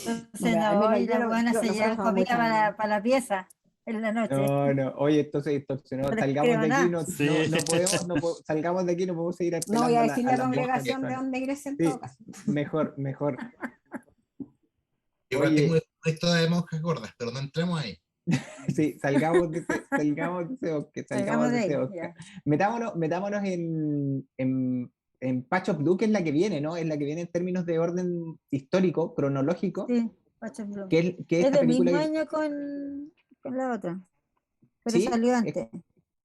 Entonces Ya, al no, menos y las buenas se nosotros llevan somos comida mucha hambre. para la pieza en la noche. No, no, oye, esto se distorsionó. No les Salgamos creo de aquí, nada. no, Sí. no, no podemos, salgamos de aquí, no podemos seguir No voy a apelando decir a la las monjas congregación de lechonas. donde ingrese en todo Sí, caso. mejor, mejor. Igual tengo Oye, una historia de monjas gordas, pero no entremos ahí. sí, salgamos de ese bosque, Salgamos salgamos de de ese ahí, bosque. ya. Metámonos en Patch of Duke, es la que viene, ¿no? Es la que viene en términos de orden histórico, cronológico, Sí, Pacha Blue. que es Es esta del película mismo que, año con la otra, pero sí, salió antes.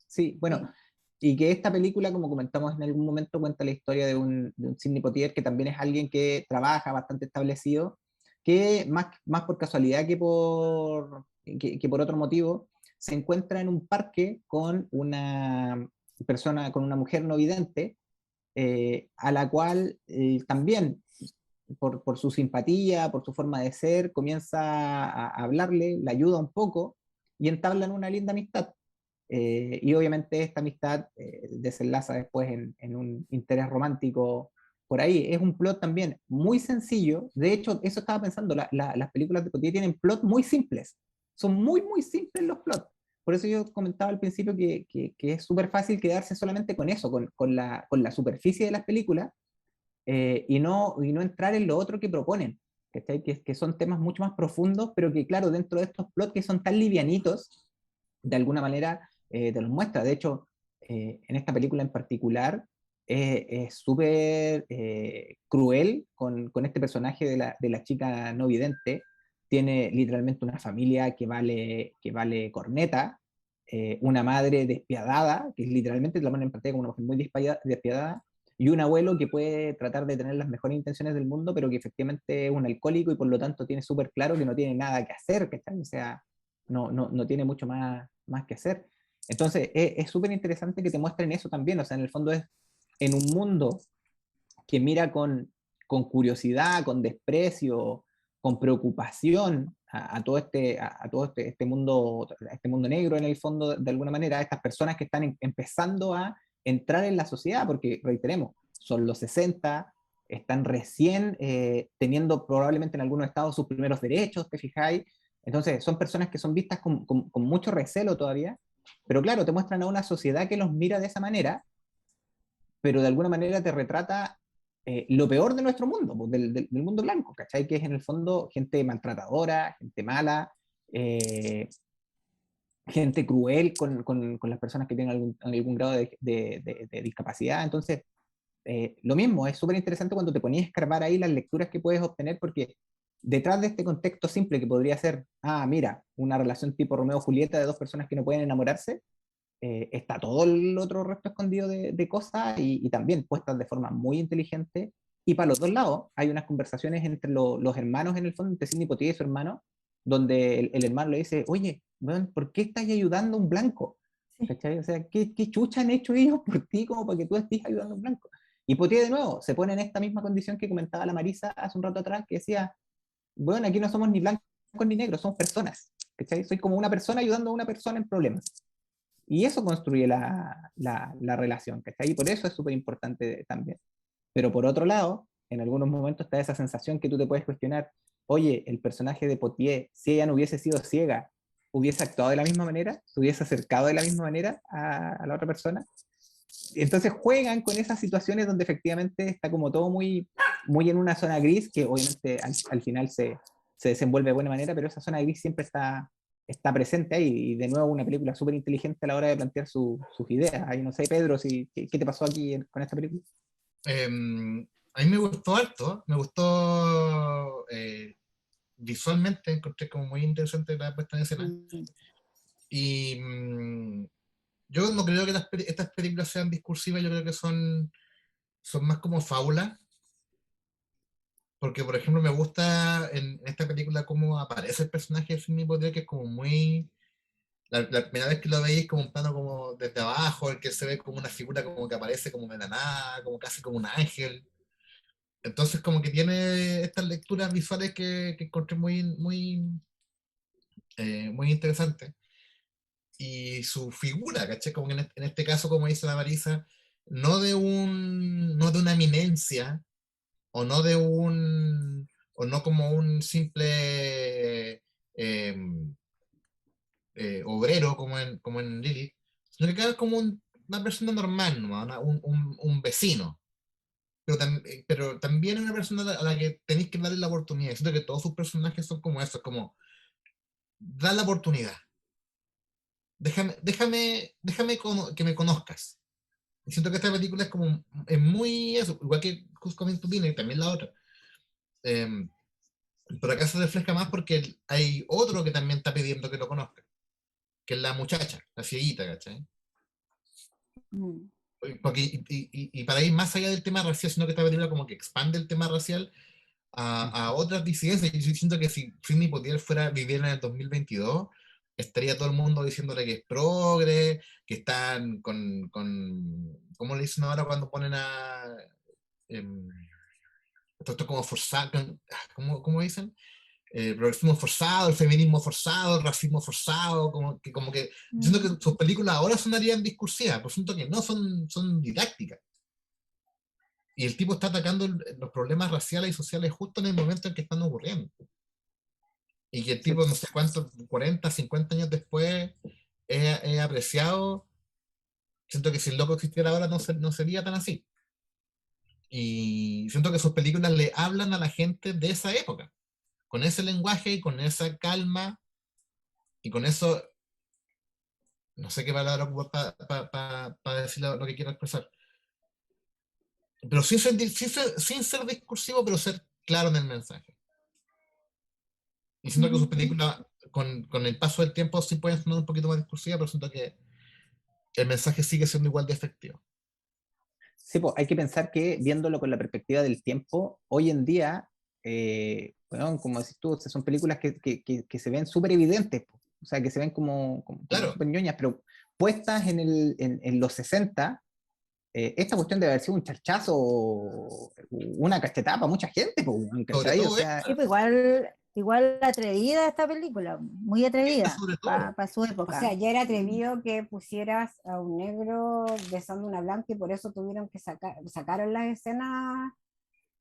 sí, bueno, Sí. y que esta película, como comentamos en algún momento, cuenta la historia de un Sidney Poitier, que también es alguien que trabaja bastante establecido, que más por casualidad que por otro motivo, se encuentra en un parque con una persona, con una mujer no vidente, a la cual también, por su simpatía, por su forma de ser, comienza a hablarle, la ayuda un poco y entablan una linda amistad. Y obviamente esta amistad desenlaza después en un interés romántico por ahí. Es un plot también muy sencillo. De hecho, eso estaba pensando, las películas de Cotier tienen plot muy simples. Son muy, muy simples los plots. Por eso yo comentaba al principio que es súper fácil quedarse solamente con eso, con la superficie de las películas, y no entrar en lo otro que proponen. ¿Cachai? Que son temas mucho más profundos, pero que claro, dentro de estos plots que son tan livianitos, de alguna manera te los muestra. De hecho, en esta película en particular, es súper cruel con este personaje de la chica no vidente. Tiene literalmente una familia que vale corneta, una madre despiadada, que literalmente la pone en pantalla como una mujer muy despiadada, y un abuelo que puede tratar de tener las mejores intenciones del mundo, pero que efectivamente es un alcohólico y por lo tanto tiene súper claro que no tiene nada que hacer, ¿cachai? O sea, no tiene mucho más que hacer. Entonces, es súper interesante que te muestren eso también, o sea, en el fondo es en un mundo que mira con curiosidad, con desprecio, con preocupación a todo este mundo negro en el fondo, de alguna manera, a estas personas que están empezando a entrar en la sociedad, porque reiteremos, son los 60, están recién teniendo probablemente en algunos estados sus primeros derechos, ¿te fijáis? Entonces, son personas que son vistas con mucho recelo todavía, pero claro, te muestran a una sociedad que los mira de esa manera, pero de alguna manera te retrata lo peor de nuestro mundo, pues, del mundo blanco, ¿cachai? Que es en el fondo gente maltratadora, gente mala, eh, gente cruel con las personas que tienen algún grado de discapacidad. Entonces, lo mismo, es súper interesante cuando te ponías a escarbar ahí las lecturas que puedes obtener, porque detrás de este contexto simple que podría ser, mira, una relación tipo Romeo-Julieta de dos personas que no pueden enamorarse, está todo el otro resto escondido de cosas y también puestas de forma muy inteligente. Y para los dos lados hay unas conversaciones entre los hermanos, en el fondo, entre Sidney Poitier y su hermano, donde el hermano le dice, oye, weón, ¿por qué estás ayudando a un blanco? Sí. ¿Cachai? O sea, ¿qué chucha han hecho ellos por ti como para que tú estés ayudando a un blanco? Y Poitier de nuevo se pone en esta misma condición que comentaba la Marisa hace un rato atrás, que decía, bueno, aquí no somos ni blancos ni negros, somos personas. ¿Cachai? Soy como una persona ayudando a una persona en problemas. Y eso construye la relación, ¿cachai? Y por eso es súper importante también. Pero por otro lado, en algunos momentos está esa sensación que tú te puedes cuestionar, oye, el personaje de Poitier, si ella no hubiese sido ciega, ¿hubiese actuado de la misma manera? ¿Se hubiese acercado de la misma manera a la otra persona? Entonces juegan con esas situaciones donde efectivamente está como todo muy muy en una zona gris que obviamente al final se desenvuelve de buena manera, pero esa zona gris siempre está presente ahí, y de nuevo una película súper inteligente a la hora de plantear sus ideas. Ahí no sé, Pedro, ¿qué te pasó aquí con esta película? A mí me gustó harto, me gustó visualmente, encontré como muy interesante la puesta en escena. Mm. Y yo no creo que estas películas sean discursivas, yo creo que son más como fábulas. Porque, por ejemplo, me gusta en esta película cómo aparece el personaje de Sidney Poitier, que es como muy... La primera vez que lo veis como un plano como desde abajo, el que se ve como una figura como que aparece como de la nada, como casi como un ángel. Entonces como que tiene estas lecturas visuales que encontré muy interesantes. Y su figura, ¿cachai? Como que en este caso, como dice la Marisa, no de una eminencia, o no de un, o no como un simple obrero como en Lilith, sino que es como una persona normal, ¿no? Un vecino. Pero también una persona a la que tenéis que darle la oportunidad. Siento que todos sus personajes son como eso, como da la oportunidad. Que me conozcas. Y siento que esta película es muy eso, igual que Who's Coming to Dinner y también la otra. Em, pero acá se refleja más porque hay otro que también está pidiendo que lo conozca, que es la muchacha, la cieguita, ¿cachai? Mm. Porque, y para ir más allá del tema racial, sino que esta película como que expande el tema racial a otras disidencias. Yo siento que si Sidney Poitier viviera en el 2022, estaría todo el mundo diciéndole que es progre, que están ¿cómo le dicen ahora cuando ponen em, esto como forzado, ¿cómo dicen? Progresismo forzado, el feminismo forzado, el racismo forzado, como que siento que sus películas ahora sonarían discursivas, por siento que no, son didácticas. Y el tipo está atacando los problemas raciales y sociales justo en el momento en que están ocurriendo. Y que el Sí, tipo, no sé cuántos, 40, 50 años después, es apreciado. Siento que si el loco existiera ahora no sería tan así. Y siento que sus películas le hablan a la gente de esa época, con ese lenguaje y con esa calma y con eso, no sé qué palabra ocupar para decir lo que quiero expresar. Pero sin ser discursivo, pero ser claro en el mensaje. Y siento que sus películas, con el paso del tiempo, sí pueden sonar un poquito más discursivas, pero siento que el mensaje sigue siendo igual de efectivo. sí, pues, hay que pensar que viéndolo con la perspectiva del tiempo, hoy en día, bueno, como decís tú, o sea, son películas que se ven súper evidentes, po. O sea, que se ven como Claro, súper ñoñas, pero puestas en los 60, esta cuestión debe haber sido un charchazo, una cachetada para mucha gente, po, sobre ¿cachai? O todo sea, Sí, pues igual atrevida esta película, muy esta, atrevida sobre todo. para su O sea, época. ya era atrevido que pusieras a un negro besando a una blanca y por eso tuvieron que sacaron las escenas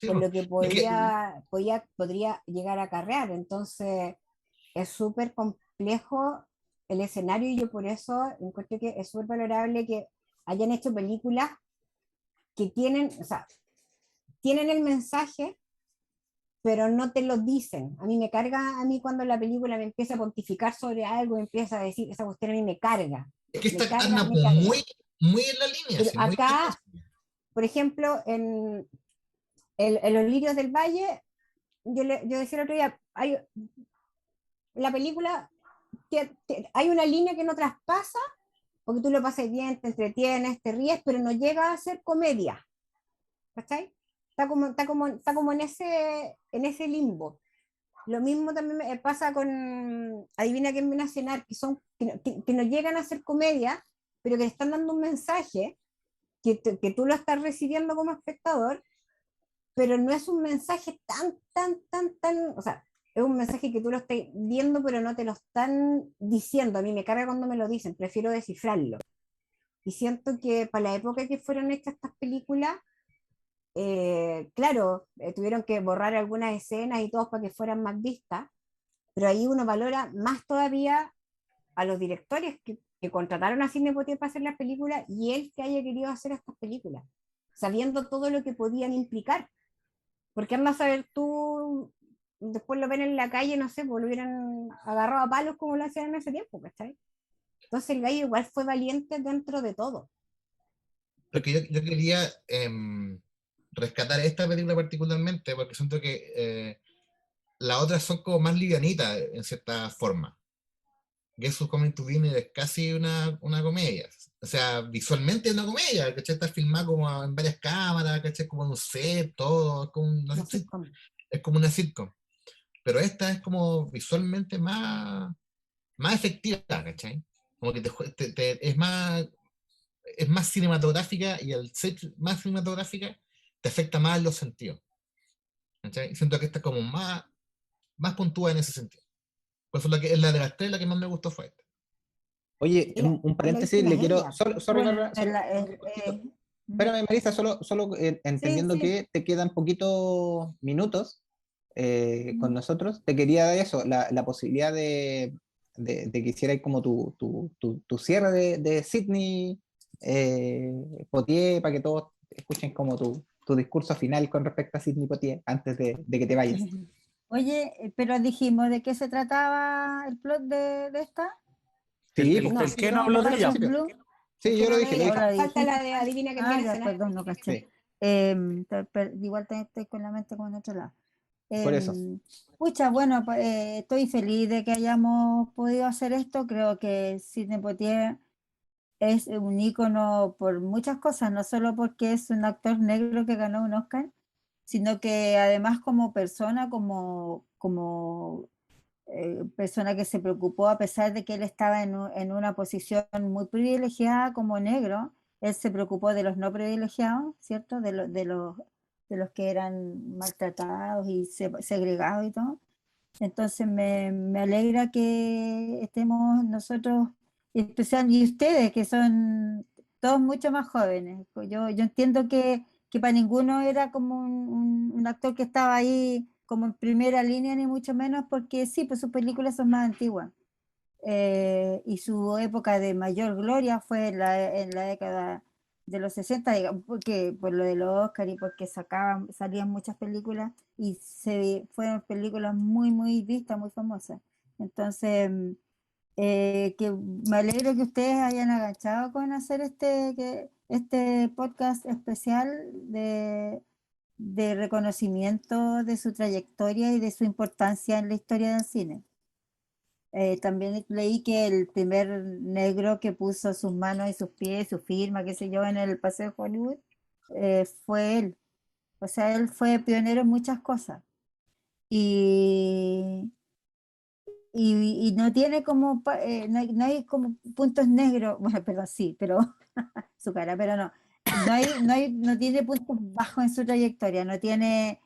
Sí, por po. lo que Es que, podría llegar a acarrear. Entonces, es súper complejo el escenario y yo por eso encuentro que es súper valorable que hayan hecho películas que tienen, o sea, tienen el mensaje, pero no te lo dicen. A mí me carga, a mí cuando la película me empieza a pontificar sobre algo, me empieza a decir, esa cuestión a mí me carga, es que me esta carga, anda me carga. muy en la línea, Pero sí, muy en la acá, línea. por ejemplo, en Los Lirios del Valle, yo decía el otro día, la película, hay una línea que no traspasa, porque tú lo pasas bien, te entretienes, te ríes, pero no llega a ser comedia, ¿cachai? Está como en ese limbo. Lo mismo también me pasa con Adivina quién viene a cenar, que no llegan a ser comedia, pero que están dando un mensaje que tú lo estás recibiendo como espectador, pero no es un mensaje tan, o sea, es un mensaje que tú lo estás viendo, pero no te lo están diciendo. A mí me carga cuando me lo dicen, prefiero descifrarlo. Y siento que para la época que fueron hechas estas películas, claro, tuvieron que borrar algunas escenas y todo para que fueran más vistas, pero ahí uno valora más todavía a los directores que contrataron a Sidney Poitier para hacer las películas y él que haya querido hacer estas películas, sabiendo todo lo que podían implicar. Porque andas a ver tú, después lo ven en la calle, no sé, pues lo hubieran agarrado a palos como lo hacían en ese tiempo, ¿cachai? Entonces el gallo igual fue valiente dentro de todo. Porque yo quería rescatar esta película particularmente, porque siento que las otras son como más livianitas en cierta forma. Guess Who's Coming to Dinner es casi una comedia. O sea, visualmente es una comedia, ¿cachai? Está filmada como en varias cámaras, ¿cachai? Como en un set, todo, es como una, No sé cómo. es como una sitcom. Pero esta es como visualmente más efectiva, ¿cachai? Como que es más cinematográfica, y al ser más cinematográfica te afecta más en los sentidos. ¿Cachai? Siento que esta es como más puntúa en ese sentido. Por eso es la de las tres la que más me gustó fue esta. Oye, Ella, un la paréntesis, víctima le es quiero, ella. sorry, Bueno, Bárbara, solo un cortito. mm, Espérame, Marisa, solo entendiendo sí. que te quedan poquitos minutos con mm. nosotros, te quería dar eso, la posibilidad de que hicieras como tu cierre de Sydney Poitier, para que todos escuchen como tu discurso final con respecto a Sydney Poitier antes de que te vayas. Oye, pero dijimos de qué se trataba el plot de esta. Sí, El, pues, No, el que no no, habló de ella. Passion Blue. sí, que yo no lo lo dije, lo diga. dije. Ahora Falta la dijiste. de adivina quién Ah, viene a ya, cenar. perdón, no caché. Sí, Igual estoy con la mente como en otro lado. por eso. Pucha, bueno, estoy feliz de que hayamos podido hacer esto. Creo que Sidney Poitier es un ícono por muchas cosas, no solo porque es un actor negro que ganó un Oscar, sino que además como persona, como persona que se preocupó, a pesar de que él estaba en una posición muy privilegiada como negro, él se preocupó de los no privilegiados, ¿cierto? De los que eran maltratados y segregados y todo. Entonces me alegra que estemos nosotros, especial, y ustedes, que son todos mucho más jóvenes. Yo entiendo que para ninguno era como un actor que estaba ahí como en primera línea, ni mucho menos, porque sí, pues sus películas son más antiguas. Y su época de mayor gloria fue en la década de los 60, digamos, porque por lo de los Oscar y porque salían muchas películas y fueron películas muy, muy vistas, muy famosas. Entonces, que me alegro que ustedes hayan agachado con hacer este podcast especial de reconocimiento de su trayectoria y de su importancia en la historia del cine. También leí que el primer negro que puso sus manos y sus pies, su firma, qué sé yo, en el Paseo de Hollywood, fue él. O sea, él fue pionero en muchas cosas. Y, y no tiene como, no hay como puntos negros, bueno, pero sí, pero su cara, pero no. No tiene puntos bajos en su trayectoria, no tiene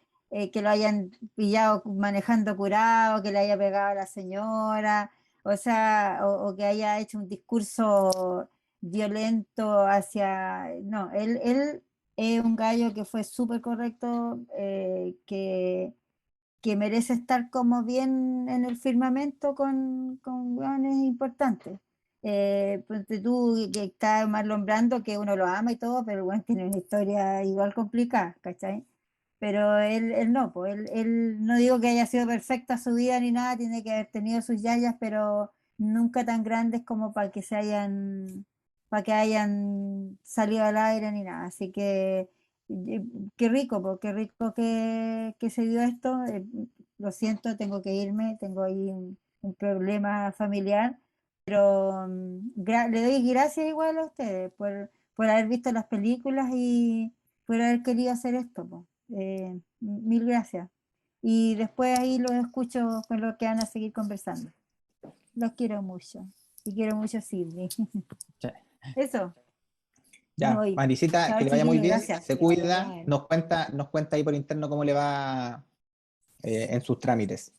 que lo hayan pillado manejando curado, que le haya pegado a la señora, o sea, o que haya hecho un discurso violento hacia... No, él es un gallo que fue súper correcto, que merece estar como bien en el firmamento con hueones importantes. Ponte tú que está Marlon Brando, que uno lo ama y todo, pero bueno, tiene una historia igual complicada, ¿cachai? Pero él no, pues él no digo que haya sido perfecta su vida ni nada, tiene que haber tenido sus yayas, pero nunca tan grandes como para que hayan salido al aire ni nada. Así que qué rico, qué rico que se dio esto. Lo siento, tengo que irme, tengo ahí un problema familiar, pero le doy gracias igual a ustedes por haber visto las películas y por haber querido hacer esto, po. Mil gracias. Y después ahí los escucho con lo que van a seguir conversando. Los quiero mucho. Y quiero mucho a Silvi. Eso, me Ya, voy. Marisita, Chao, que le vaya muy chiquillos, bien, gracias. se Que vaya cuida, bien. nos cuenta ahí por interno cómo le va en sus trámites.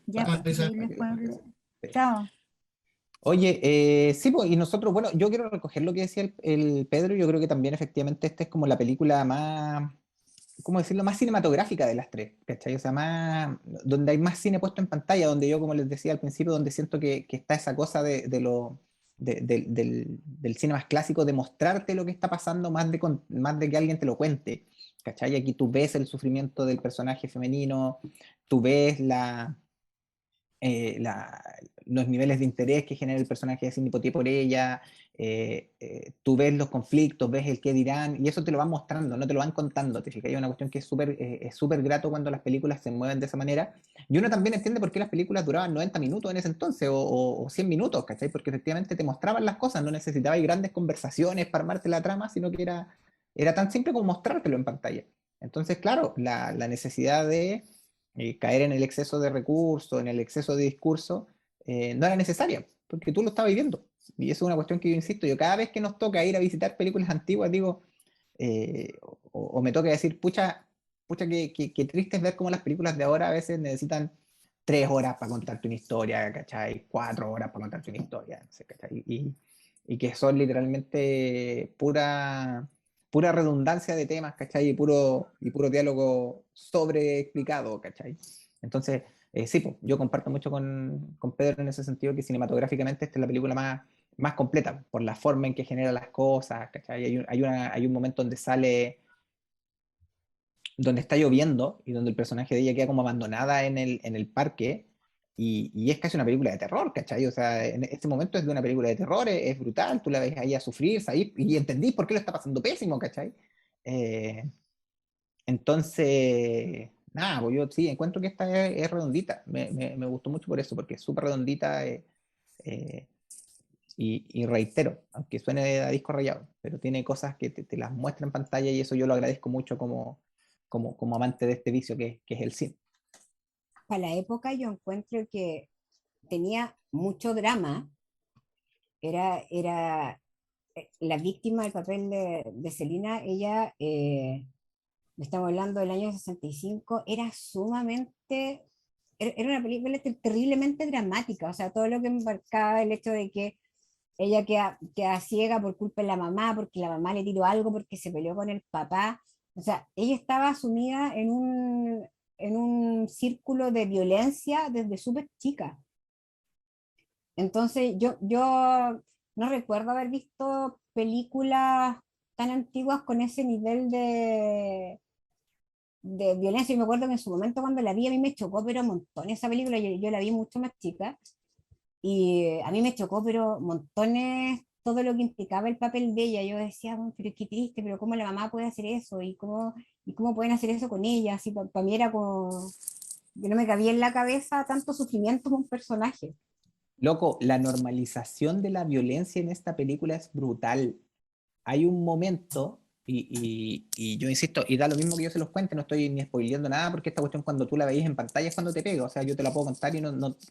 Ya, Vamos, pues, Lisa. ahí les puedo- Sí. Chao. Oye, sí, pues, y nosotros, bueno, yo quiero recoger lo que decía el Pedro, yo creo que también efectivamente esta es como la película más, ¿cómo decirlo?, más cinematográfica de las tres, ¿cachai? O sea, donde hay más cine puesto en pantalla, donde yo, como les decía al principio, donde siento que está esa cosa del cine más clásico, de mostrarte lo que está pasando más de que alguien te lo cuente, ¿cachai? Aquí tú ves el sufrimiento del personaje femenino, tú ves los niveles de interés que genera el personaje de Sidney Poitier por ella, tú ves los conflictos, ves el qué dirán, y eso te lo van mostrando, no te lo van contando, te fijas, hay una cuestión que es súper grato cuando las películas se mueven de esa manera, y uno también entiende por qué las películas duraban 90 minutos en ese entonces, o 100 minutos, ¿cachai? Porque efectivamente te mostraban las cosas, no necesitabas grandes conversaciones para armarte la trama, sino que era tan simple como mostrártelo en pantalla. Entonces, claro, la necesidad de caer en el exceso de recursos, en el exceso de discurso, no era necesaria, porque tú lo estabas viviendo. Y eso es una cuestión que yo insisto, yo cada vez que nos toca ir a visitar películas antiguas, digo, o me toca decir, pucha que triste es ver cómo las películas de ahora a veces necesitan 3 horas para contarte una historia, ¿cachai? 4 horas para contarte una historia, no sé, ¿cachai? Y que son literalmente pura redundancia de temas, ¿cachai? Y puro diálogo sobreexplicado, ¿cachai? Entonces, sí, pues, yo comparto mucho con Pedro en ese sentido, que cinematográficamente esta es la película más completa, por la forma en que genera las cosas, ¿cachai? Hay un momento donde está lloviendo y donde el personaje de ella queda como abandonada en el parque, y es casi una película de terror, ¿cachai? O sea, en este momento es de una película de terror, es brutal, tú la ves ahí a sufrir, ¿sabes? Y entendís por qué lo está pasando pésimo, ¿cachai? Eh, entonces, nada, pues yo sí, encuentro que esta es redondita, me gustó mucho por eso, porque es súper redondita, eh, y reitero, aunque suene a disco rayado, pero tiene cosas que te las muestra en pantalla, y eso yo lo agradezco mucho como amante de este vicio que es el cine. Para la época yo encuentro que tenía mucho drama, era la víctima del papel de Selina, ella, estamos hablando del año 65, era sumamente, era una película terriblemente dramática, o sea, todo lo que embarcaba el hecho de que ella queda ciega por culpa de la mamá, porque la mamá le tiró algo, porque se peleó con el papá, o sea, ella estaba sumida en un círculo de violencia desde súper chica. Entonces, yo no recuerdo haber visto películas tan antiguas con ese nivel de violencia. Y me acuerdo que en su momento cuando la vi a mí me chocó, pero un montón esa película, yo la vi mucho más chica, y a mí me chocó, pero montones todo lo que implicaba el papel de ella. Yo decía, "Oh, pero qué triste, pero cómo la mamá puede hacer eso, y cómo pueden hacer eso con ella". Así, para mí era como que no me cabía en la cabeza tanto sufrimiento como un personaje. Loco, la normalización de la violencia en esta película es brutal. Hay un momento, y yo insisto, y da lo mismo que yo se los cuente, no estoy ni spoileando nada, porque esta cuestión cuando tú la veías en pantalla es cuando te pega, o sea, yo te la puedo contar y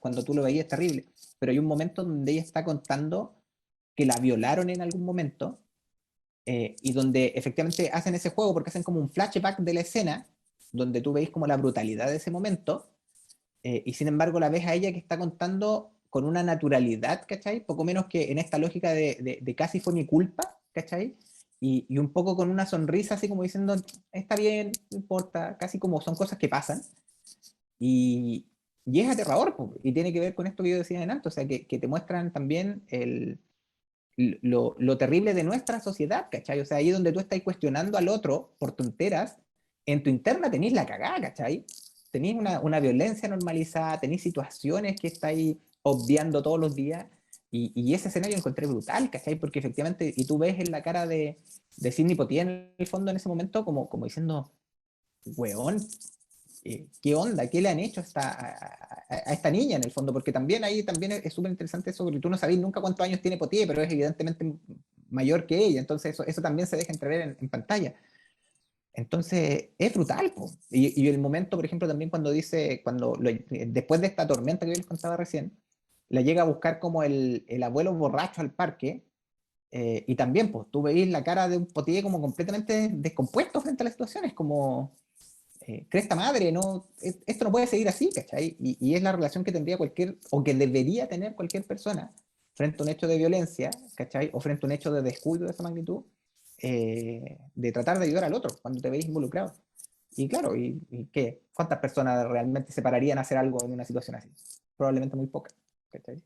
cuando tú lo veías es terrible, pero hay un momento donde ella está contando que la violaron en algún momento, y donde efectivamente hacen ese juego porque hacen como un flashback de la escena, donde tú veis como la brutalidad de ese momento, y sin embargo la ves a ella que está contando con una naturalidad, ¿cachai? Poco menos que en esta lógica de casi fue mi culpa, ¿cachai? Y un poco con una sonrisa así como diciendo, está bien, no importa, casi como son cosas que pasan. Y, y es aterrador, po, y tiene que ver con esto que yo decía en alto, o sea, que te muestran también lo terrible de nuestra sociedad, ¿cachai? O sea, ahí donde tú estás cuestionando al otro por tonteras, en tu interna tenés la cagada, ¿cachai? Tenés una violencia normalizada, tenés situaciones que estáis obviando todos los días, y ese escenario lo encontré brutal, ¿cachai? Porque efectivamente, y tú ves en la cara de Sidney Poitier en el fondo en ese momento como diciendo, weón, ¿qué onda? ¿Qué le han hecho a esta niña en el fondo? Porque también ahí también es súper interesante eso, porque tú no sabes nunca cuántos años tiene Potier, pero es evidentemente mayor que ella, entonces eso también se deja entrever en pantalla. Entonces es brutal, po. Y el momento, por ejemplo, también cuando dice, después de esta tormenta que yo les contaba recién, la llega a buscar como el abuelo borracho al parque, y también, pues, tú veis la cara de un Potier como completamente descompuesto frente a la situación, es como cresta madre, no, esto no puede seguir así, ¿cachai? Y es la relación que tendría o que debería tener cualquier persona frente a un hecho de violencia, ¿cachai? O frente a un hecho de descuido de esa magnitud, de tratar de ayudar al otro cuando te veis involucrado. Y claro, ¿y qué? ¿Cuántas personas realmente se pararían a hacer algo en una situación así? Probablemente muy pocas, ¿cachai?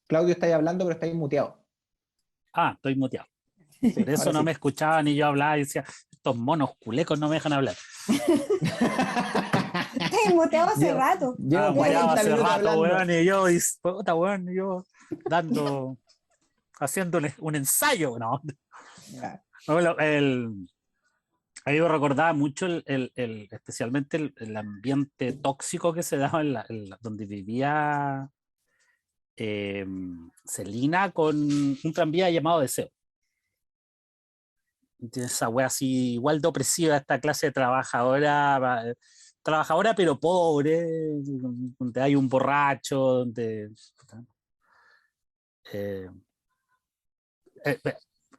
Claudio, estáis hablando, pero estáis muteado. Ah, estoy muteado. Sí, Por eso ahora no sí. me escuchaban y yo hablaba y decía, estos monos culecos no me dejan hablar. Te muteado hace Llevo, rato. llevo Muteado 40 hace minutos rato, hablando. weón, y yo, y, puta, weón, y yo dando, haciendo un ensayo, ¿no? Ya. No, ahí yo recordaba mucho especialmente el ambiente tóxico que se daba donde vivía Selina con un tranvía llamado Deseo. Entonces, esa wea así, igual de opresiva, esta clase de trabajadora pero pobre, donde hay un borracho, donde eh, eh, eh,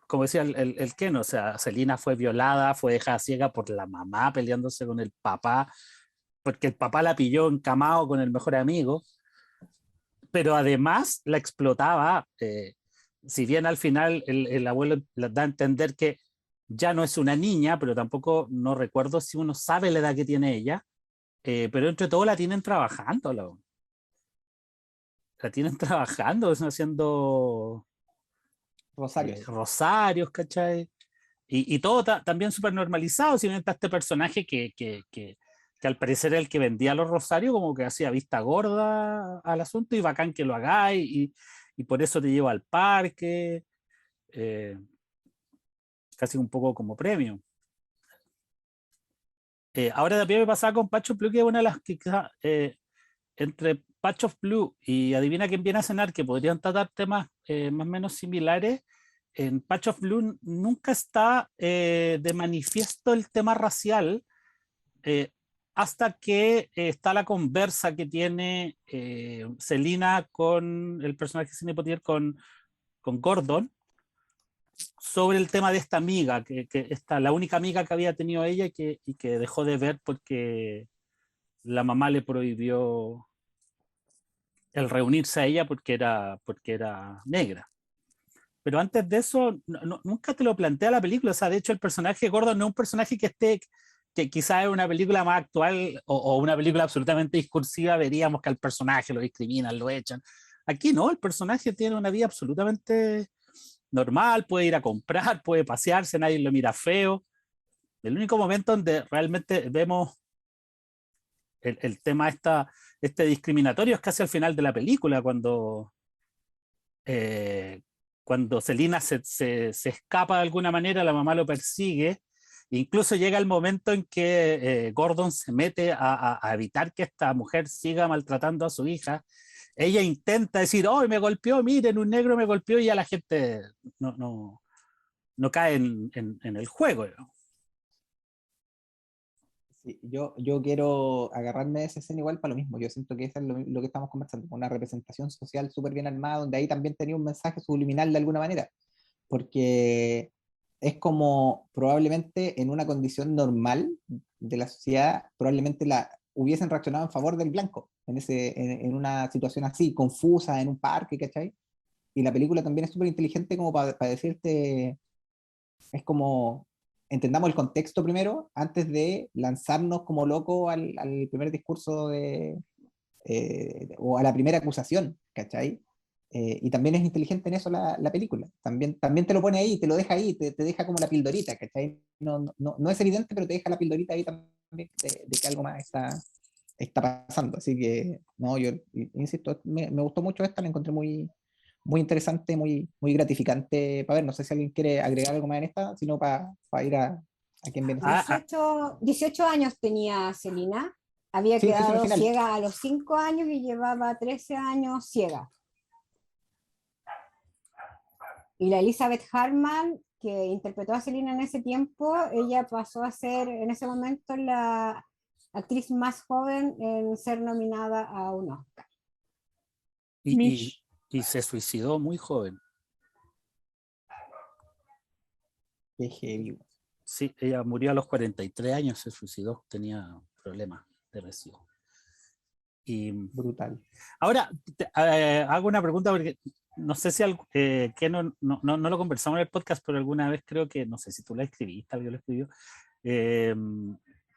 como decía el Ken, o sea, Selina fue violada, fue dejada ciega por la mamá peleándose con el papá, porque el papá la pilló encamado con el mejor amigo, pero además la explotaba, si bien al final el abuelo les da a entender que ya no es una niña, pero tampoco no recuerdo si uno sabe la edad que tiene ella, pero entre todo la tienen trabajando, la tienen trabajando, haciendo Rosario. rosarios, ¿cachai? Y todo también súper normalizado, si no está este personaje que al parecer era el que vendía los rosarios, como que hacía vista gorda al asunto y bacán que lo hagáis y por eso te lleva al parque, eh, casi un poco como premio. Ahora también me pasaba con Patch of Blue, que es una de las que entre Patch of Blue y Adivina quién viene a cenar, que podrían tratar temas más o menos similares. En Patch of Blue nunca está de manifiesto el tema racial, eh, hasta que está la conversa que tiene Selina con el personaje de Sidney Poitier, con Gordon, sobre el tema de esta amiga, que esta, la única amiga que había tenido ella y que dejó de ver porque la mamá le prohibió el reunirse a ella porque era negra. Pero antes de eso, nunca te lo plantea la película. O sea, de hecho, el personaje Gordon no es un personaje que esté, que quizás es una película más actual o una película absolutamente discursiva, veríamos que al personaje lo discriminan, lo echan. Aquí no, el personaje tiene una vida absolutamente normal, puede ir a comprar, puede pasearse, nadie lo mira feo. El único momento donde realmente vemos el tema este discriminatorio es casi al final de la película, eh, cuando Selina se escapa de alguna manera, la mamá lo persigue, incluso llega el momento en que Gordon se mete a evitar que esta mujer siga maltratando a su hija. Ella intenta decir, oh, me golpeó, miren, un negro me golpeó, y ya la gente no cae en el juego, ¿no? Sí, yo quiero agarrarme de esa escena igual para lo mismo. Yo siento que eso es lo que estamos conversando, una representación social súper bien armada, donde ahí también tenía un mensaje subliminal de alguna manera, porque es como probablemente en una condición normal de la sociedad, probablemente la hubiesen reaccionado en favor del blanco, en una situación así, confusa, en un parque, ¿cachai? Y la película también es súper inteligente como para decirte, es como, entendamos el contexto primero, antes de lanzarnos como loco al primer discurso o a la primera acusación, ¿cachai? Y también es inteligente en eso la película. También te lo pone ahí, te lo deja ahí, te deja como la pildorita, ¿cachai? No es evidente, pero te deja la pildorita ahí también de que algo más está pasando. Así que, no, yo insisto, me gustó mucho esta, la encontré muy interesante, muy gratificante para ver. No sé si alguien quiere agregar algo más en esta, sino para ir a quien viene. Ah, ah, 18 años tenía Selina, había Sí, eso es el quedado final. ciega a los 5 años y llevaba 13 años ciega. Y la Elizabeth Hartman, que interpretó a Selina en ese tiempo, ella pasó a ser en ese momento la actriz más joven en ser nominada a un Oscar. y, y, Mish. y se suicidó muy joven. Qué heavy. Sí, ella murió a los 43 años, se suicidó, tenía problemas depresivos. Y Brutal. ahora hago una pregunta porque no sé si que no lo conversamos en el podcast, pero alguna vez creo que, no sé si tú la escribiste, alguien lo escribió, eh,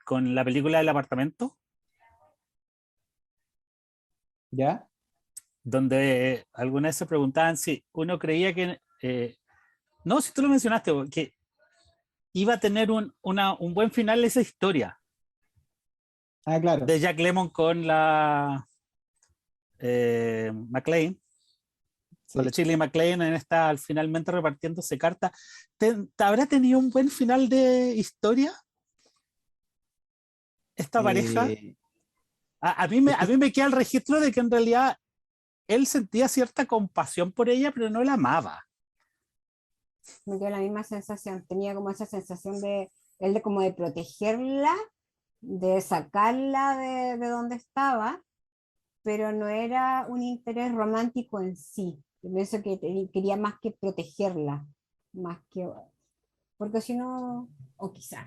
con la película del apartamento, ¿Ya? donde alguna vez se preguntaban si uno creía que No, si tú lo mencionaste, que iba a tener un buen final esa historia Ah, claro. de Jack Lemmon con la McLean, con la Sí. Shirley MacLaine en esta, finalmente repartiéndose cartas. ¿Habrá tenido un buen final de historia esta pareja? Eh, es A que mí me queda el registro de que en realidad él sentía cierta compasión por ella, pero no la amaba. Me dio la misma sensación, tenía como esa sensación de él de como de protegerla, de sacarla de donde estaba, pero no era un interés romántico en sí. Yo pienso que quería más que protegerla, más que, porque si no, o quizás,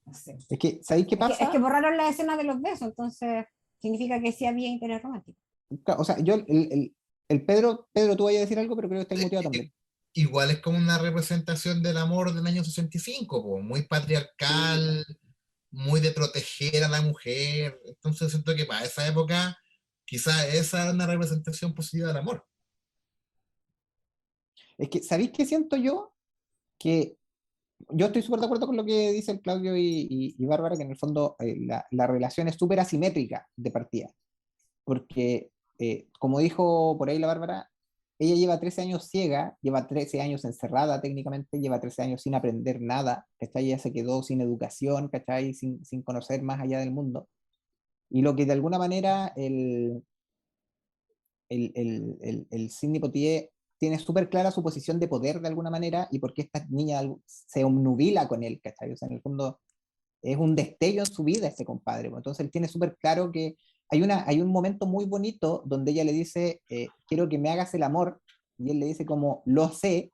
no sé. es que, ¿sabéis qué Es que pasa? borraron la escena de los besos, entonces significa que sí había interés romántico. O sea, yo, Pedro, tú vayas a decir algo, pero creo que estáis muteado también. Igual es como una representación del amor del año 65, po, muy patriarcal, muy de proteger a la mujer. Entonces siento que para esa época quizás esa es una representación positiva del amor. Es que, ¿sabéis qué siento yo? Que yo estoy súper de acuerdo con lo que dicen Claudio y Bárbara, que en el fondo la relación es súper asimétrica de partida. Porque, como dijo por ahí la Bárbara, ella lleva 13 años ciega, lleva 13 años encerrada técnicamente, lleva 13 años sin aprender nada, ¿cachai? Ella se quedó sin educación, ¿cachai? Sin conocer más allá del mundo. Y lo que de alguna manera el Sidney Poitier tiene súper clara su posición de poder de alguna manera y por qué esta niña se obnubila con él, ¿cachai? O sea, en el fondo es un destello en su vida este compadre. Pues. Entonces él tiene súper claro que hay un momento muy bonito donde ella le dice, quiero que me hagas el amor, y él le dice como, lo sé,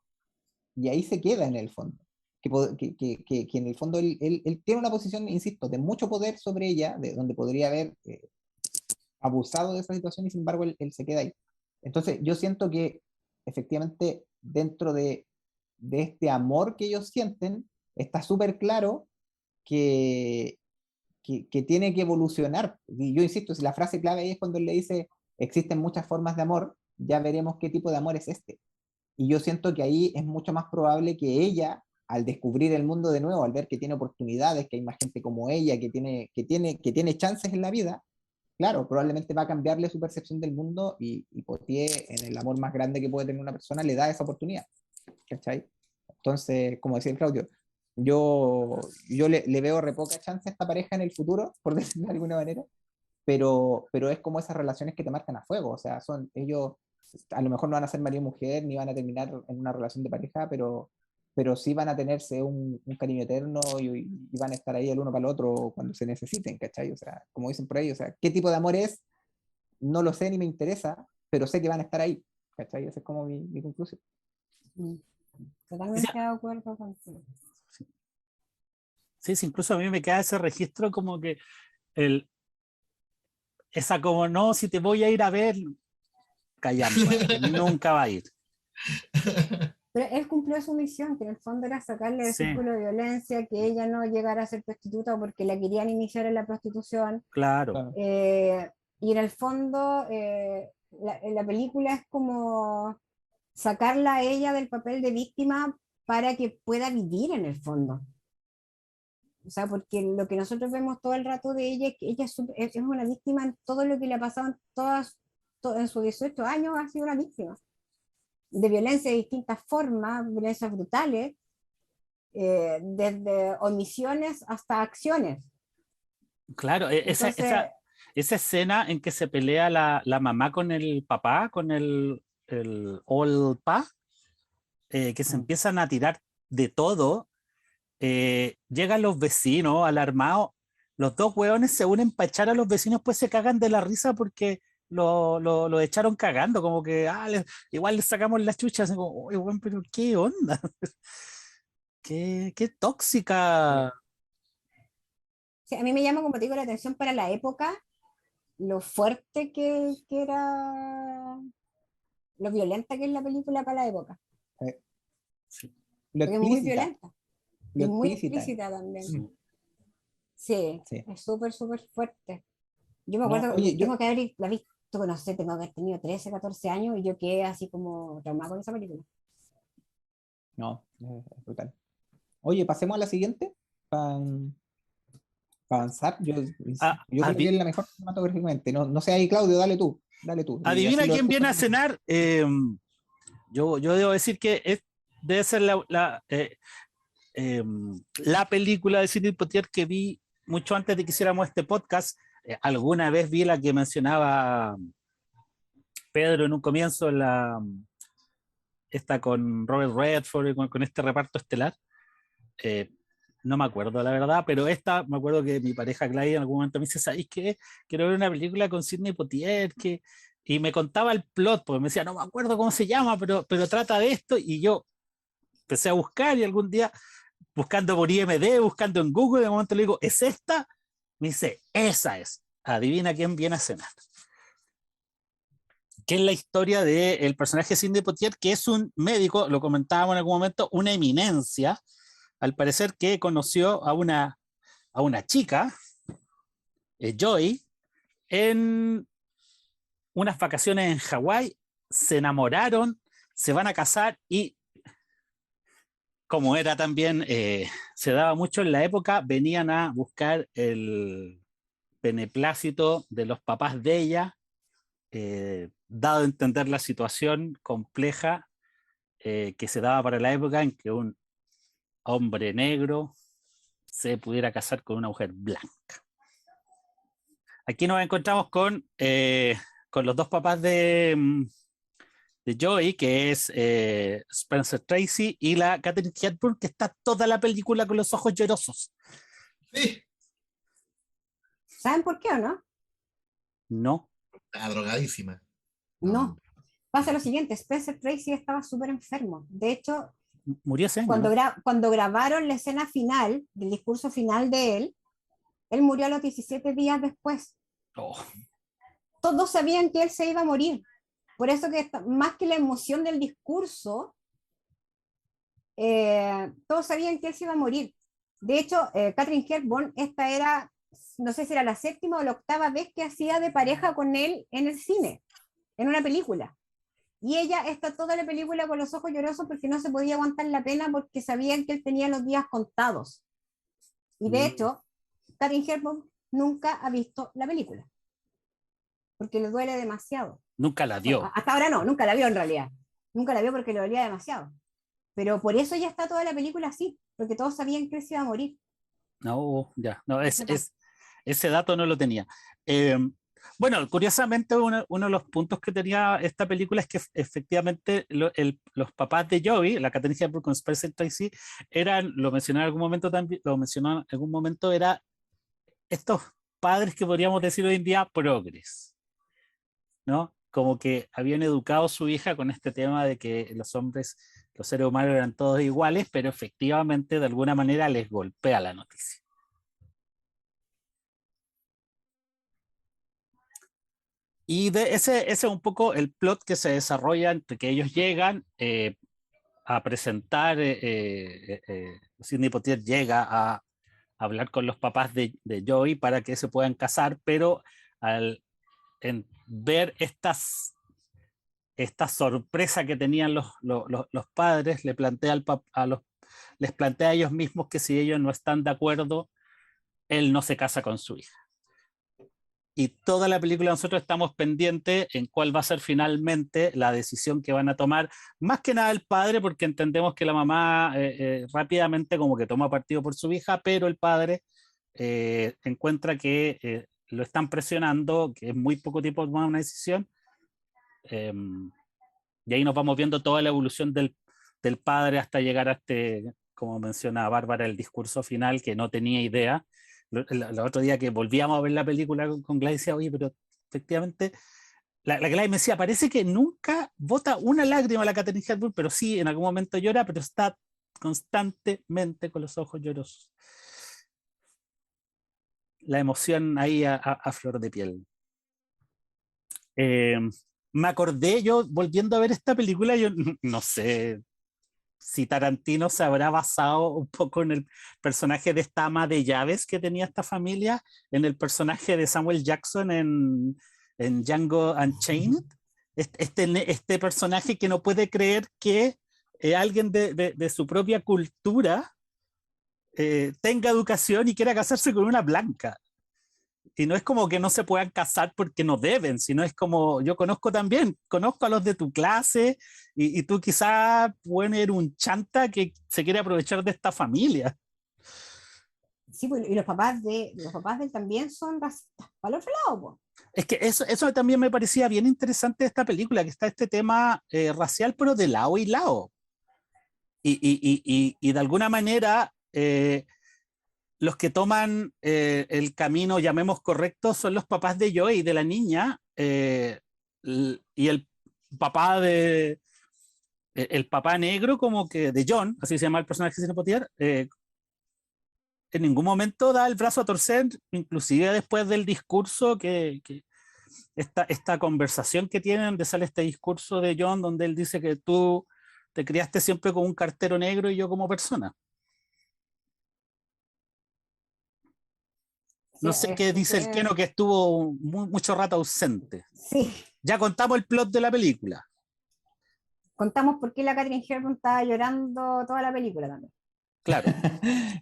y ahí se queda en el fondo. Que en el fondo él tiene una posición, insisto, de mucho poder sobre ella, de donde podría haber abusado de esa situación y sin embargo él se queda ahí. Entonces yo siento que efectivamente dentro de este amor que ellos sienten, está súper claro que, que tiene que evolucionar. Y yo insisto, si la frase clave ahí es cuando él le dice, existen muchas formas de amor, ya veremos qué tipo de amor es este. Y yo siento que ahí es mucho más probable que ella, al descubrir el mundo de nuevo, al ver que tiene oportunidades, que hay más gente como ella, que tiene chances en la vida, claro, probablemente va a cambiarle su percepción del mundo y Poitier, en el amor más grande que puede tener una persona, le da esa oportunidad. ¿Cachai? Entonces, como decía el Claudio, yo le veo re poca chance a esta pareja en el futuro, por decirlo de alguna manera, pero es como esas relaciones que te marcan a fuego, o sea, son ellos, a lo mejor no van a ser marido y mujer, ni van a terminar en una relación de pareja, pero sí van a tenerse un cariño eterno y van a estar ahí el uno para el otro cuando se necesiten, ¿cachai? O sea, como dicen por ahí, o sea, ¿qué tipo de amor es? No lo sé ni me interesa, pero sé que van a estar ahí, ¿cachai? Esa es como mi conclusión. Mm. Sí, Totalmente de acuerdo contigo. sí, incluso a mí me queda ese registro como que el, esa como, no, si te voy a ir a ver, callampa, nunca va a ir. Pero él cumplió su misión, que en el fondo era sacarle del Sí, círculo de violencia, que ella no llegara a ser prostituta porque la querían iniciar en la prostitución. claro. Claro. Y en el fondo, en la película es como sacarla a ella del papel de víctima para que pueda vivir en el fondo. O sea, porque lo que nosotros vemos todo el rato de ella es que ella es una víctima en todo lo que le ha pasado en sus 18 años, ha sido una víctima de violencia de distintas formas, violencias brutales, desde omisiones hasta acciones. Claro, Entonces, esa escena en que se pelea la mamá con el papá, con el old pa, que se empiezan a tirar de todo, llegan los vecinos alarmados, los dos hueones se unen para echar a los vecinos, pues se cagan de la risa porque lo echaron cagando, como que igual le sacamos las chuchas, como, oye, weón, pero qué onda, qué tóxica. sí, a mí me llama, como te digo, la atención para la época, lo fuerte que era, lo violenta que es la película para la época, Eh, Sí, lo porque es muy explícita, violenta lo y muy explícita. explícita también. sí. Sí, Sí. es súper, súper fuerte. Yo me No, acuerdo, oye, tengo que la visto, no sé, tengo que haber tenido 13, 14 años y yo quedé así como traumada con esa película. No, es brutal. Oye, pasemos a la siguiente para avanzar. Ah, Yo creo que es la mejor cinematográficamente. No, no sé ahí, Claudio, dale tú. Dale tú. Y adivina así lo quién escucho. viene a cenar. Yo debo decir que debe ser la película de Sidney Poitier que vi mucho antes de que hiciéramos este podcast. Alguna vez vi la que mencionaba Pedro en un comienzo, esta con Robert Redford y con este reparto estelar. Eh, no me acuerdo la verdad, pero esta me acuerdo que mi pareja Claudia en algún momento me dice, ¿sabes qué? Quiero ver una película con Sidney Poitier y me contaba el plot, porque me decía, no me acuerdo cómo se llama, pero trata de esto, y yo empecé a buscar y algún día buscando por IMD, buscando en Google, de momento le digo, ¿es esta? Me dice, esa es. Adivina quién viene a cenar. Que es la historia del personaje Sidney Poitier, que es un médico, lo comentábamos en algún momento, una eminencia, al parecer que conoció a una chica, Joy, en unas vacaciones en Hawái, se enamoraron, se van a casar y como era también, se daba mucho en la época, venían a buscar el beneplácito de los papás de ella, dado a entender la situación compleja que se daba para la época en que un hombre negro se pudiera casar con una mujer blanca. Aquí nos encontramos con los dos papás de Joey, que es Spencer Tracy, y la Katharine Hepburn, que está toda la película con los ojos llorosos. Sí, ¿Saben por qué o no? No, está drogadísima. No. Pasa lo siguiente, Spencer Tracy estaba súper enfermo. De hecho, murió ese año, ¿no? cuando grabaron la escena final, del discurso final de él murió a los 17 días después. Oh, Todos sabían que él se iba a morir. Por eso que más que la emoción del discurso, todos sabían que él se iba a morir. De hecho, Katharine Hepburn, esta era, no sé si era la 7ª o la 8ª vez que hacía de pareja con él en el cine, en una película. Y ella está toda la película con los ojos llorosos porque no se podía aguantar la pena porque sabían que él tenía los días contados. Y de hecho, Katharine Hepburn nunca ha visto la película porque le duele demasiado. nunca la dio. Bueno, hasta ahora no, nunca la vio en realidad. Nunca la vio porque le dolía demasiado. Pero por eso ya está toda la película así, porque todos sabían que él se iba a morir. No, ya, no, ese dato no lo tenía. Bueno, curiosamente uno de los puntos que tenía esta película es que efectivamente los papás de Joey, la Katharine Hepburn con Spencer Tracy, lo mencioné en algún momento también, lo mencionó en algún momento, era estos padres que podríamos decir hoy en día progres, ¿no? Como que habían educado a su hija con este tema de que los hombres, los seres humanos eran todos iguales, pero efectivamente de alguna manera les golpea la noticia. Y ese es un poco el plot que se desarrolla entre que ellos llegan a presentar, Sidney Poitier llega a hablar con los papás de Joey para que se puedan casar, pero al ver esta sorpresa que tenían los padres, les plantea a ellos mismos que si ellos no están de acuerdo, él no se casa con su hija. Y toda la película nosotros estamos pendientes en cuál va a ser finalmente la decisión que van a tomar, más que nada el padre, porque entendemos que la mamá rápidamente como que toma partido por su hija, pero el padre encuentra que lo están presionando, que es muy poco tiempo para tomar una decisión, y ahí nos vamos viendo toda la evolución del padre hasta llegar a como menciona Bárbara, el discurso final, que no tenía idea. El otro día que volvíamos a ver la película con Gladys, decía, oye, pero efectivamente, la Gladys me decía, parece que nunca bota una lágrima la Katharine Hepburn, pero sí, en algún momento llora, pero está constantemente con los ojos llorosos. La emoción ahí a flor de piel. Me acordé yo, volviendo a ver esta película, yo no sé si Tarantino se habrá basado un poco en el personaje de esta ama de llaves que tenía esta familia, en el personaje de Samuel Jackson en Django Unchained. Este personaje que no puede creer que alguien de su propia cultura tenga educación y quiera casarse con una blanca. Y no es como que no se puedan casar porque no deben, sino es como yo conozco también, conozco a los de tu clase y tú quizás puedes ser un chanta que se quiere aprovechar de esta familia. Sí, pues, y los papás de él también son racistas, para el otro lado, pues. Es que eso también me parecía bien interesante de esta película, que está este tema racial, pero de lado y lado. Y de alguna manera, los que toman el camino, llamemos correcto, son los papás de Joey, de la niña, y el papá negro, como que de John, así se llama el personaje sin Potier, en ningún momento da el brazo a torcer, inclusive después del discurso que esta conversación que tienen, donde sale este discurso de John, donde él dice que tú te criaste siempre como un cartero negro y yo como persona. No sé qué dice el Keno, que estuvo mucho rato ausente. Sí, Ya contamos el plot de la película. contamos por qué la Katherine Hepburn estaba llorando toda la película también. Claro.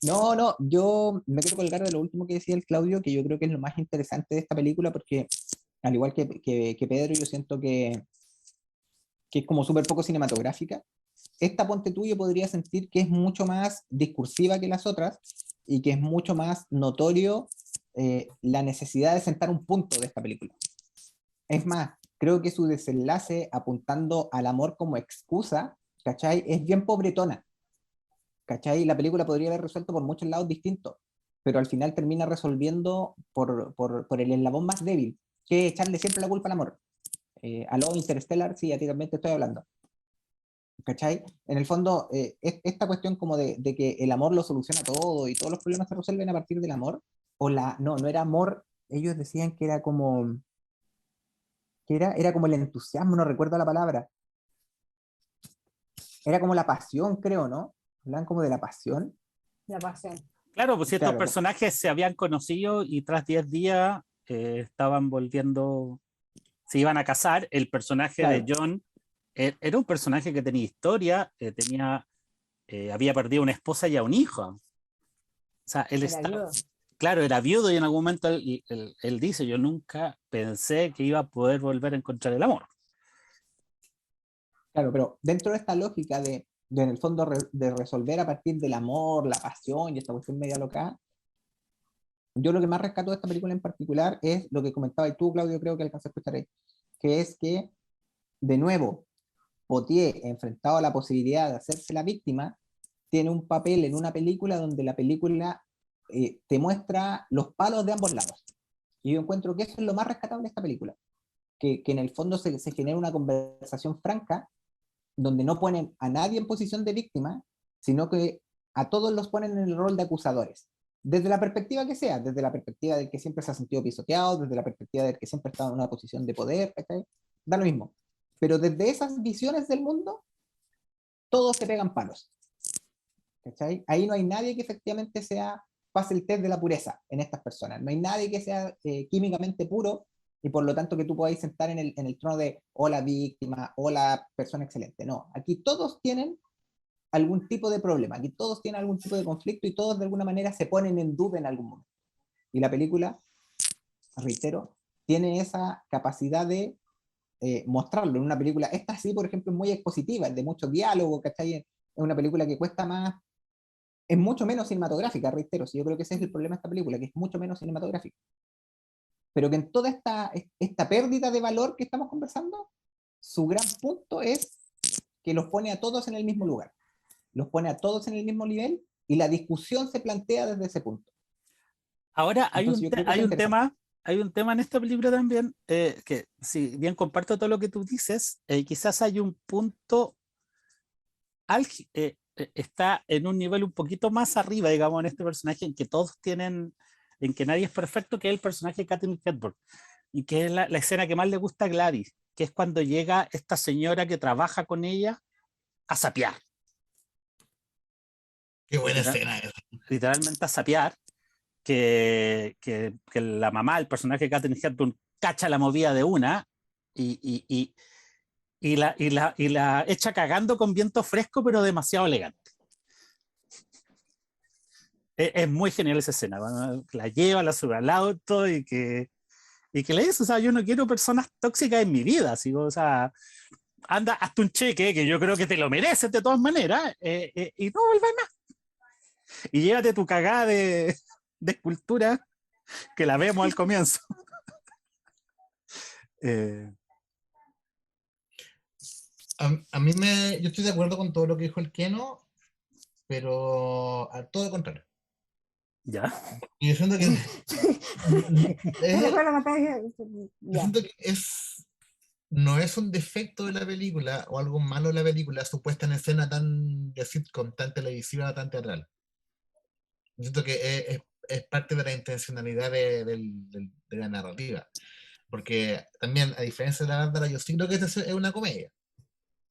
No, yo me quiero colgar de lo último que decía el Claudio, que yo creo que es lo más interesante de esta película, porque al igual que Pedro, yo siento que es como súper poco cinematográfica. Esta, ponte tú, yo podría sentir que es mucho más discursiva que las otras y que es mucho más notorio la necesidad de sentar un punto de esta película. Es más, creo que su desenlace apuntando al amor como excusa, ¿cachai? Es bien pobretona, ¿cachai? La película podría haber resuelto por muchos lados distintos, pero al final termina resolviendo por el eslabón más débil, que es echarle siempre la culpa al amor. A lo Interstellar, sí, a ti también te estoy hablando. ¿Cachai? En el fondo, esta cuestión como de que el amor lo soluciona todo y todos los problemas se resuelven a partir del amor, no era amor, ellos decían que era como, era como el entusiasmo, no recuerdo la palabra, era como la pasión, creo, ¿no? Hablan como de la pasión. La pasión. Claro, pues si estos Claro. personajes se habían conocido y tras 10 días estaban volviendo, se iban a casar, el personaje Claro. de John era un personaje que tenía historia, había perdido una esposa y a un hijo. O sea, él Era estaba, viudo. claro, era viudo y en algún momento él dice, yo nunca pensé que iba a poder volver a encontrar el amor. Claro, pero dentro de esta lógica en el fondo de resolver a partir del amor, la pasión y esta cuestión media loca, yo lo que más rescato de esta película en particular es lo que comentabas tú, Claudio, creo que alcanzaste a escuchar ahí, que es que, de nuevo, Potier, enfrentado a la posibilidad de hacerse la víctima, tiene un papel en una película donde la película te muestra los palos de ambos lados. Y yo encuentro que eso es lo más rescatable de esta película, que en el fondo se genera una conversación franca donde no ponen a nadie en posición de víctima, sino que a todos los ponen en el rol de acusadores. Desde la perspectiva que sea, desde la perspectiva del que siempre se ha sentido pisoteado, desde la perspectiva del que siempre ha estado en una posición de poder, ¿cachai? Da lo mismo. Pero desde esas visiones del mundo, todos se pegan palos. ¿Cachai? Ahí no hay nadie que efectivamente pase el test de la pureza en estas personas. No hay nadie que sea químicamente puro y por lo tanto que tú podáis sentar en el trono de o la víctima o la persona excelente. No, aquí todos tienen algún tipo de problema, aquí todos tienen algún tipo de conflicto y todos de alguna manera se ponen en duda en algún momento. Y la película, reitero, tiene esa capacidad de mostrarlo en una película. Esta sí, por ejemplo, es muy expositiva, es de mucho diálogo, ¿cachai? Es una película que cuesta más, es mucho menos cinematográfica, reitero. Sí, yo creo que ese es el problema de esta película, que es mucho menos cinematográfica. Pero que en toda esta pérdida de valor que estamos conversando, su gran punto es que los pone a todos en el mismo lugar, los pone a todos en el mismo nivel y la discusión se plantea desde ese punto. Ahora hay Entonces, yo creo que es interesante. hay un tema en esta película también, que si bien comparto todo lo que tú dices, quizás hay un punto, está en un nivel un poquito más arriba, digamos, en este personaje, en que todos tienen, en que nadie es perfecto, que es el personaje de Katherine Hepburn, y que es la escena que más le gusta a Gladys, que es cuando llega esta señora que trabaja con ella a sapear. Qué buena Literal- escena esa. Literalmente a sapear, que la mamá, el personaje de Katherine Hepburn, cacha la movida de una y y la echa cagando con viento fresco, pero demasiado elegante. Es muy genial esa escena. La lleva, la sube al auto y que le dice, o sea, yo no quiero personas tóxicas en mi vida. Así, o sea, anda, hazte un cheque que yo creo que te lo mereces de todas maneras y no vuelvas más. Y llévate tu cagada de escultura que la vemos al comienzo. Yo estoy de acuerdo con todo lo que dijo el Keno, pero a todo lo contrario. ¿Ya? Y yo siento que, ¿Estás de acuerdo con todo? yo Ya. siento que no es un defecto de la película o algo malo de la película, su puesta en escena tan de sitcom, tan televisiva, tan teatral. Yo siento que es parte de la intencionalidad de la narrativa. Porque también, a diferencia de la Bárbara, yo sí creo que esta es una comedia.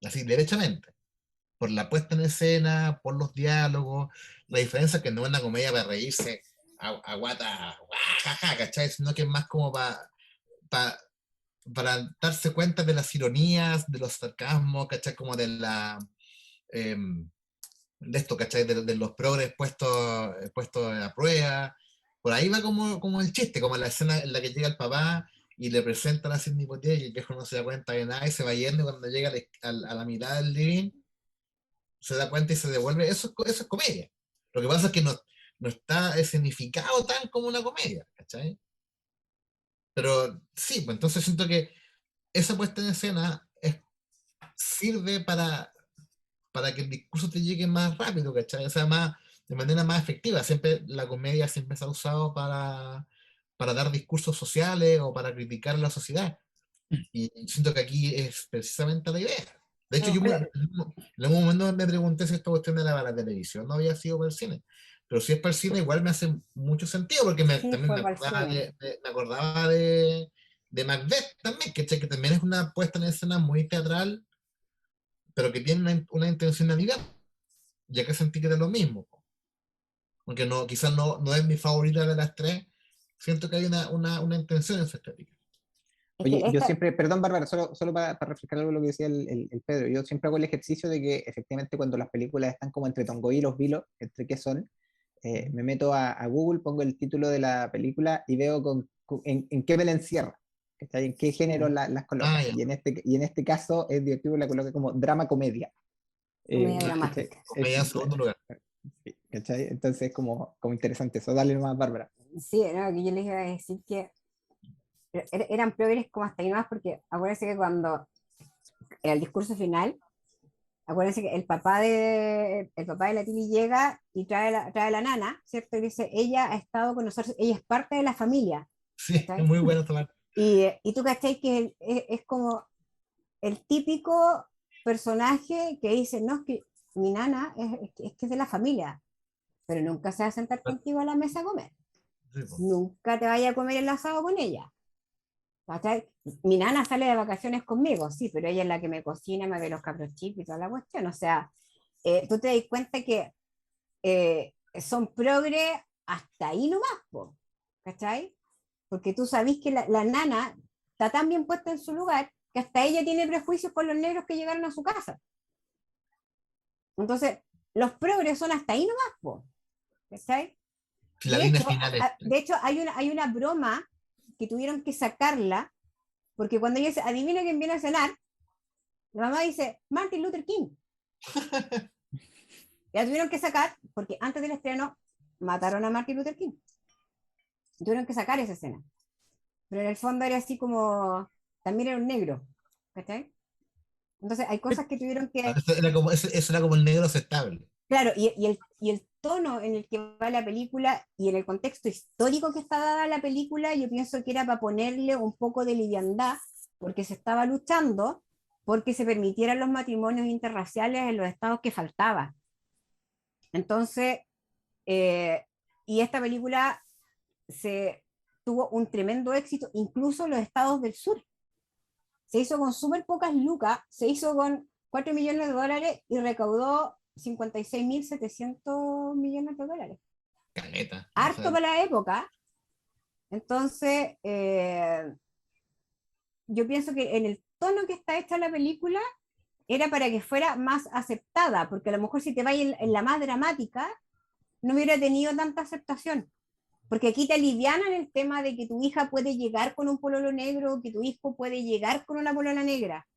Así, derechamente. Por la puesta en escena, por los diálogos. La diferencia es que no es una comedia para reírse a guata, jaja, ¿cachai? Sino que es más como para darse cuenta de las ironías, de los sarcasmos, ¿cachai? Como de esto, ¿cachai? De los progres puestos a prueba. Por ahí va como el chiste, como la escena en la que llega el papá y le presentan a Sidney Poitier y el viejo no se da cuenta de nada y se va yendo y cuando llega a la mitad del living se da cuenta y se devuelve. Eso es comedia. Lo que pasa es que no está escenificado tan como una comedia, ¿cachai? Pero sí, pues entonces siento que esa puesta en escena sirve para que el discurso te llegue más rápido, ¿cachai? O sea, de manera más efectiva. Siempre la comedia siempre se ha usado para dar discursos sociales o para criticar a la sociedad. Y siento que aquí es precisamente la idea. De hecho, yo Ojalá- en algún momento me pregunté si esta cuestión era para la televisión, no había sido para el cine. Pero si es para el cine, igual me hace mucho sentido, porque Sí, también fue para el cine. me acordaba de Macbeth también, que también es una puesta en escena muy teatral, pero que tiene una intencionalidad, ya que sentí que era lo mismo. Aunque no, quizás no es mi favorita de las tres, siento que hay una intención en su estética. Es que Oye, yo esta, siempre, perdón Bárbara, solo para refrescar algo lo que decía el Pedro, yo siempre hago el ejercicio de que efectivamente cuando las películas están como entre Tongoy y los Vilos, entre qué son, me meto a Google, pongo el título de la película y veo en qué me la encierra, ¿cachai? En qué género las coloca. Ah, ya. Y en este caso el directivo la coloca como drama-comedia. comedia ¿Cachai? dramática. Comedia en segundo lugar. Sí, ¿cachai? Entonces como interesante eso. Dale nomás, Bárbara. Sí, no, que yo les iba a decir que eran progres como hasta ahí nomás, porque acuérdense que cuando en el discurso final, acuérdense que el papá de la Tini llega y trae la nana, ¿cierto? Y dice, ella ha estado con nosotros, ella es parte de la familia, Sí, es ¿cachai? muy bueno tomar. Y tú, ¿cachai? Que es como el típico personaje que dice, no, es que mi nana es que es de la familia, pero nunca se va a sentar contigo a la mesa a comer. Sí, po. Nunca te vaya a comer el asado con ella. ¿Cachai? Mi nana sale de vacaciones conmigo, sí, pero ella es la que me cocina, me ve los cabros chicos y toda la cuestión. O sea, tú te das cuenta que son progre hasta ahí nomás, po, ¿cachai? Porque tú sabés que la nana está tan bien puesta en su lugar que hasta ella tiene prejuicios con los negros que llegaron a su casa. Entonces, los progres son hasta ahí nomás, po, ¿cachai? Si la De línea hecho, final es. de hecho hay una broma que tuvieron que sacarla, porque cuando ella dice, adivina quién viene a cenar, la mamá dice, Martin Luther King. La tuvieron que sacar, porque antes del estreno mataron a Martin Luther King. Tuvieron que sacar esa escena. Pero en el fondo era así como, también era un negro, ¿cachai? Entonces hay cosas que tuvieron que, Eso era como el negro aceptable. claro, y el tono en el que va la película y en el contexto histórico que está dada la película, yo pienso que era para ponerle un poco de liviandad, porque se estaba luchando porque se permitieran los matrimonios interraciales en los estados que faltaba. Entonces, y esta película tuvo un tremendo éxito, incluso en los estados del sur. Se hizo con súper pocas lucas, se hizo con 4 millones de dólares y recaudó 56.700 millones de dólares. Caleta. O Harto sea, para la época. Entonces, yo pienso que tono que está hecha la película era para que fuera más aceptada, porque a lo mejor si te vas en la más dramática, no hubiera tenido tanta aceptación. Porque aquí te alivianan el tema de que tu hija puede llegar con un pololo negro, que tu hijo puede llegar con una polola negra.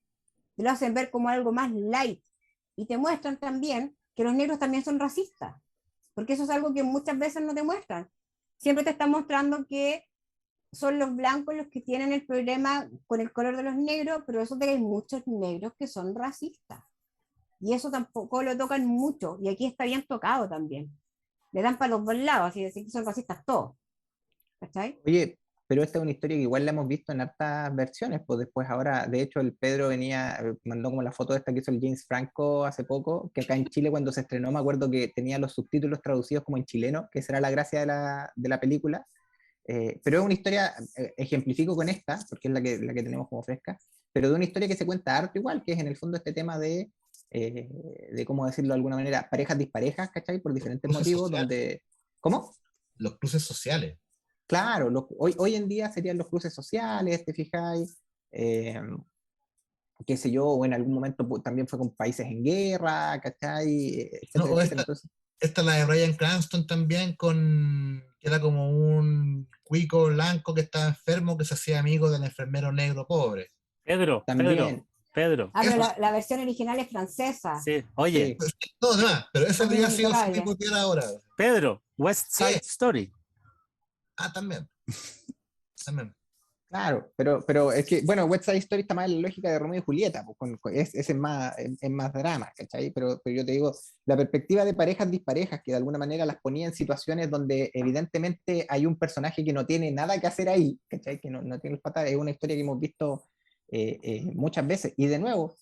Te lo hacen ver como algo más light. Y te muestran también que los negros también son racistas. Porque eso es algo que muchas veces no te muestran. Siempre te están mostrando que son los blancos los que tienen el problema con el color de los negros, pero eso de que hay muchos negros que son racistas. Y eso tampoco lo tocan mucho. Y aquí está bien tocado también. Le dan para los dos lados, así decir que son racistas todos. ¿Cachai? Oye, pero esta es una historia que igual la hemos visto en hartas versiones, pues después ahora, de hecho, el Pedro mandó como la foto esta que hizo el James Franco hace poco, que acá en Chile cuando se estrenó me acuerdo que tenía los subtítulos traducidos como en chileno, que esa era la gracia de la película. Pero es una historia, ejemplifico con esta, porque es la que tenemos como fresca, pero de una historia que se cuenta harto igual, que es en el fondo este tema de cómo decirlo de alguna manera, parejas disparejas, ¿cachai? Por diferentes Cruces motivos, sociales. donde... ¿Cómo? Los cruces sociales. Claro, hoy en día serían los cruces sociales, ¿te fijáis? Qué sé yo, o en algún momento también fue con países en guerra, ¿cachai? No, Etcétera, o etcétera. Entonces, esta la de Bryan Cranston también, que era como un cuico blanco que estaba enfermo, que se hacía amigo del enfermero negro pobre. Pedro, también, Pedro. Ah, pero Eso, la versión original es francesa. Sí, oye, sí, no, demás, pero esa También habría es sido intocable. tipo tierra ahora. Pedro, West Side ¿Qué? Story. Ah, también. También. claro, pero es que, bueno, West Side Story está más en la lógica de Romeo y Julieta, pues, ese es más drama, ¿cachai? Pero yo te digo, la perspectiva de parejas disparejas, que de alguna manera las ponía en situaciones donde evidentemente hay un personaje que no tiene nada que hacer ahí, ¿cachai? Que no tiene el patas, es una historia que hemos visto muchas veces, y de nuevo,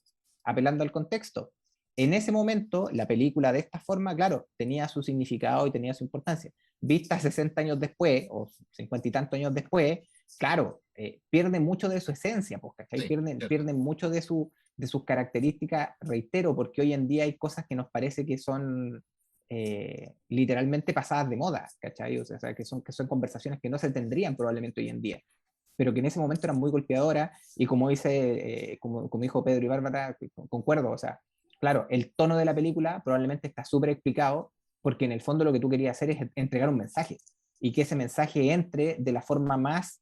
apelando al contexto, en ese momento la película de esta forma, claro, tenía su significado y tenía su importancia. Vista 60 años después, o 50 y tantos años después, claro, pierden mucho de su esencia, pues, ¿cachai? Sí, cierto. Pierden mucho de sus características, reitero, porque hoy en día hay cosas que nos parece que son literalmente pasadas de moda, ¿cachai? O sea, que son conversaciones que no se tendrían probablemente hoy en día, pero que en ese momento eran muy golpeadoras, y como como dijo Pedro y Bárbara, concuerdo, o sea, claro, el tono de la película probablemente está súper explicado, porque en el fondo lo que tú querías hacer es entregar un mensaje, y que ese mensaje entre de la forma más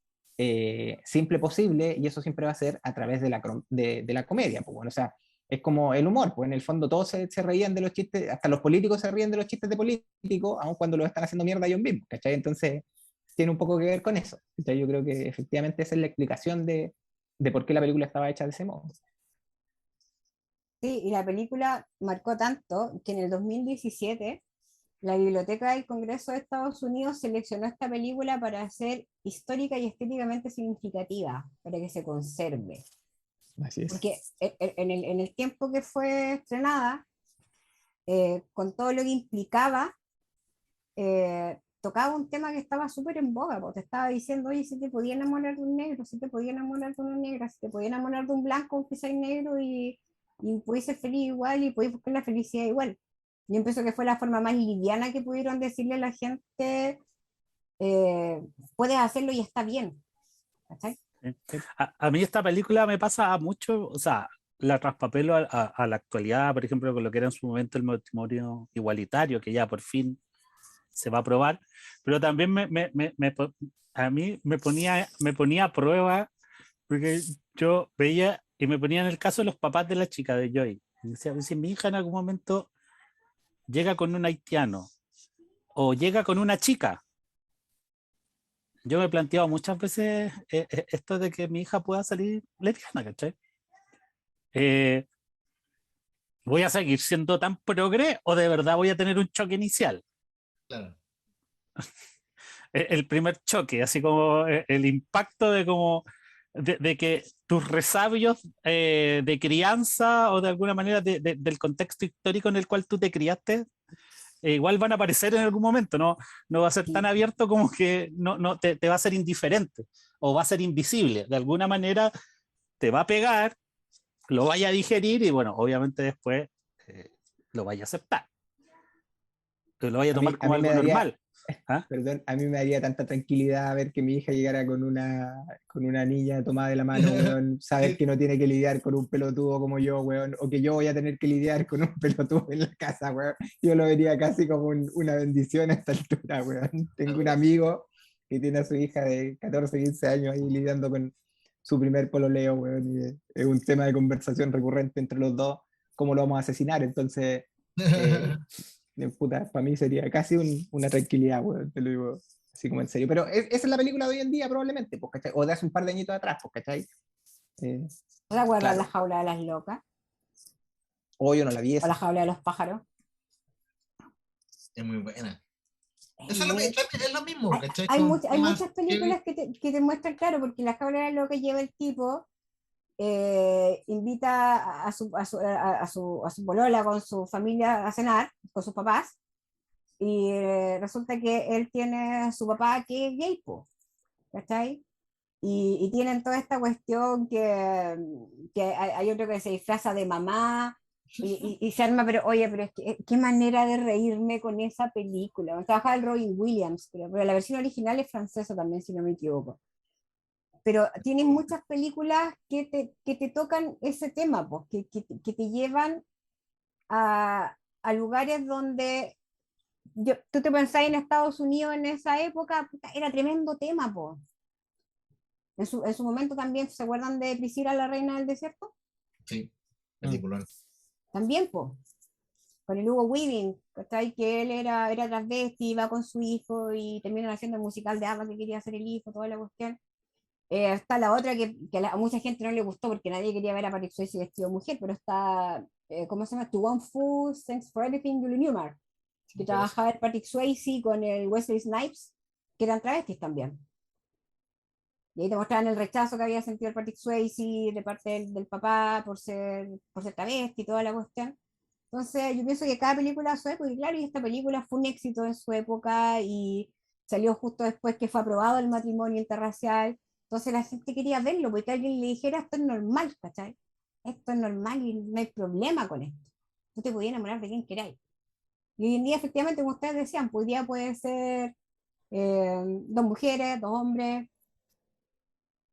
simple posible, y eso siempre va a ser a través de la comedia, pues bueno, o sea, es como el humor, pues en el fondo todos se reían de los chistes, hasta los políticos se ríen de los chistes de políticos, aun cuando los están haciendo mierda ellos mismos, ¿cachai? Entonces, tiene un poco que ver con eso. Entonces, yo creo que efectivamente esa es la explicación de por qué la película estaba hecha de ese modo. Sí, y la película marcó tanto que en el 2017 la Biblioteca del Congreso de Estados Unidos seleccionó esta película para ser histórica y estéticamente significativa, para que se conserve. Así es. Porque en el tiempo que fue estrenada, con todo lo que implicaba, tocaba un tema que estaba súper en boga, porque te estaba diciendo, oye, si te podía enamorar de un negro, si te podía enamorar de una negra, si te podía enamorar de un blanco, aunque sea negro, y podías ser feliz igual, y podías buscar la felicidad igual. Yo pienso que fue la forma más liviana que pudieron decirle a la gente, puedes hacerlo y está bien. ¿Cachai? A mí esta película me pasa mucho, o sea, la traspapelo a la actualidad, por ejemplo, con lo que era en su momento el matrimonio igualitario, que ya por fin se va a aprobar, pero también a mí me ponía a prueba, porque yo veía y me ponía en el caso de los papás de la chica de Joy. Y decía, si mi hija en algún momento llega con un haitiano o llega con una chica, yo me he planteado muchas veces esto de que mi hija pueda salir lesbiana, ¿cachai? ¿Voy a seguir siendo tan progre o de verdad voy a tener un choque inicial? Claro. El primer choque, así como el impacto de como de que tus resabios de crianza o de alguna manera del contexto histórico en el cual tú te criaste, igual van a aparecer en algún momento, no va a ser tan abierto como que no te va a ser indiferente o va a ser invisible, de alguna manera te va a pegar, lo vaya a digerir y bueno, obviamente después lo vaya a aceptar, lo vaya a tomar como A mí algo normal. ¿Ah? Perdón, a mí me daría tanta tranquilidad ver que mi hija llegara con una niña tomada de la mano, weón, saber que no tiene que lidiar con un pelotudo como yo, weón, o que yo voy a tener que lidiar con un pelotudo en la casa, weón. Yo lo vería casi como una bendición a esta altura, weón. Tengo un amigo que tiene a su hija de 14, 15 años ahí lidiando con su primer pololeo, weón, y es un tema de conversación recurrente entre los dos, cómo lo vamos a asesinar, entonces... puta, para mí sería casi una tranquilidad, weón, te lo digo así como en serio. Pero esa es la película de hoy en día, probablemente, pues, ¿cachai? O de hace un par de añitos atrás, pues, ¿cachai? Eh, ¿Te acuerdas claro. la jaula de las locas? O yo no la vi O la esa. jaula de los pájaros. Es muy buena. Es Eso es lo, muy- es lo mismo, ¿cachai? hay, Son hay temas muchas heavy. películas que te muestran, claro, porque la jaula de las locas lleva el tipo, invita a su polola con su familia a cenar, con sus papás, y resulta que él tiene a su papá que es gay, po, ¿cachai? Y tienen toda esta cuestión que hay otro que se disfraza de mamá y se arma, pero oye, pero es que, qué manera de reírme con esa película. Trabaja el Robin Williams, pero la versión original es francesa también, si no me equivoco. Pero tienen muchas películas que te tocan ese tema, pues, que te llevan a lugares donde tú te pensás en Estados Unidos en esa época, puta, era tremendo tema, pues. En su momento también, ¿se acuerdan de Priscila, la reina del desierto? Sí, Mm. película. También, pues, con el Hugo Weaving, ¿cachai? Que él era transvesti, iba con su hijo y terminan haciendo el musical de ABBA que quería hacer el hijo, toda la cuestión. Está la otra que a mucha gente no le gustó porque nadie quería ver a Patrick Swayze vestido de mujer, pero está, ¿cómo se llama? To One Fool, Thanks for Everything, Julie Newmar, que trabajaba el Patrick Swayze con el Wesley Snipes, que eran travestis también. Y ahí te mostraban el rechazo que había sentido el Patrick Swayze de parte del papá por ser travesti y toda la cuestión. Entonces, yo pienso que cada película a su época, y claro, y esta película fue un éxito en su época y salió justo después que fue aprobado el matrimonio interracial. Entonces, la gente quería verlo, porque alguien le dijera esto es normal, ¿cachai? Esto es normal y no hay problema con esto. Tú te podías enamorar de quien queráis. Y hoy en día, efectivamente, como ustedes decían, pues hoy día puede ser dos mujeres, dos hombres,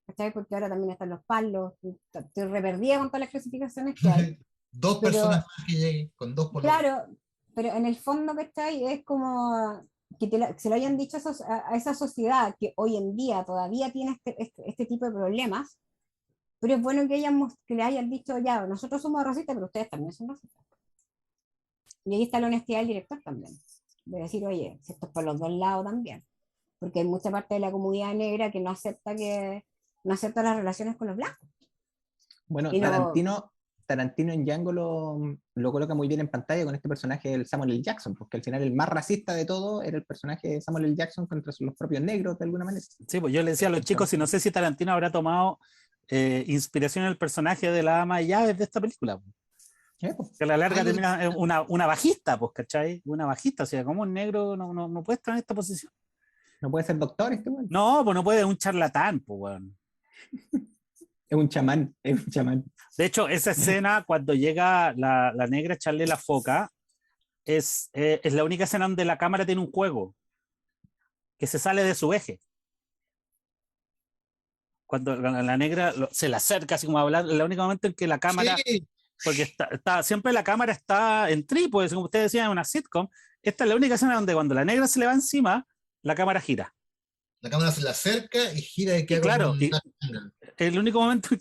¿cachai? Porque ahora también están los palos, estoy re perdida con todas las clasificaciones que hay, Dos personas pero más que lleguen con dos pololos. claro, pero en el fondo, ¿cachai? Es como que se lo hayan dicho a esa sociedad que hoy en día todavía tiene este tipo de problemas, pero es bueno que, que le hayan dicho, ya, nosotros somos racistas, pero ustedes también son racistas. Y ahí está la honestidad del director también, de decir, oye, si esto es por los dos lados también, porque hay mucha parte de la comunidad negra que no acepta las relaciones con los blancos. Bueno, Y no, Tarantino en Django lo coloca muy bien en pantalla con este personaje del Samuel L. Jackson, porque al final el más racista de todo era el personaje de Samuel L. Jackson contra los propios negros, de alguna manera. Sí, pues yo le decía a los chicos, y no sé si Tarantino habrá tomado inspiración en el personaje de la ama de llaves de esta película, pues, Pues, que a la larga Algo de- termina una bajista, pues, ¿cachai? Una bajista, o sea, como un negro no puede estar en esta posición. no puede ser doctor este weón. No, pues no puede, es un charlatán, pues, weón. Es un chamán, es un chamán. De hecho, esa escena cuando llega la negra a echarle la foca, es la única escena donde la cámara tiene un juego que se sale de su eje. Cuando la negra se le acerca, así como a hablar, es el único momento en que la cámara, Sí, porque siempre la cámara está en trípode, como ustedes decían, en una sitcom. Esta es la única escena donde cuando la negra se le va encima, la cámara gira. la cámara se le acerca y gira y Y queda como claro, un y el único momento en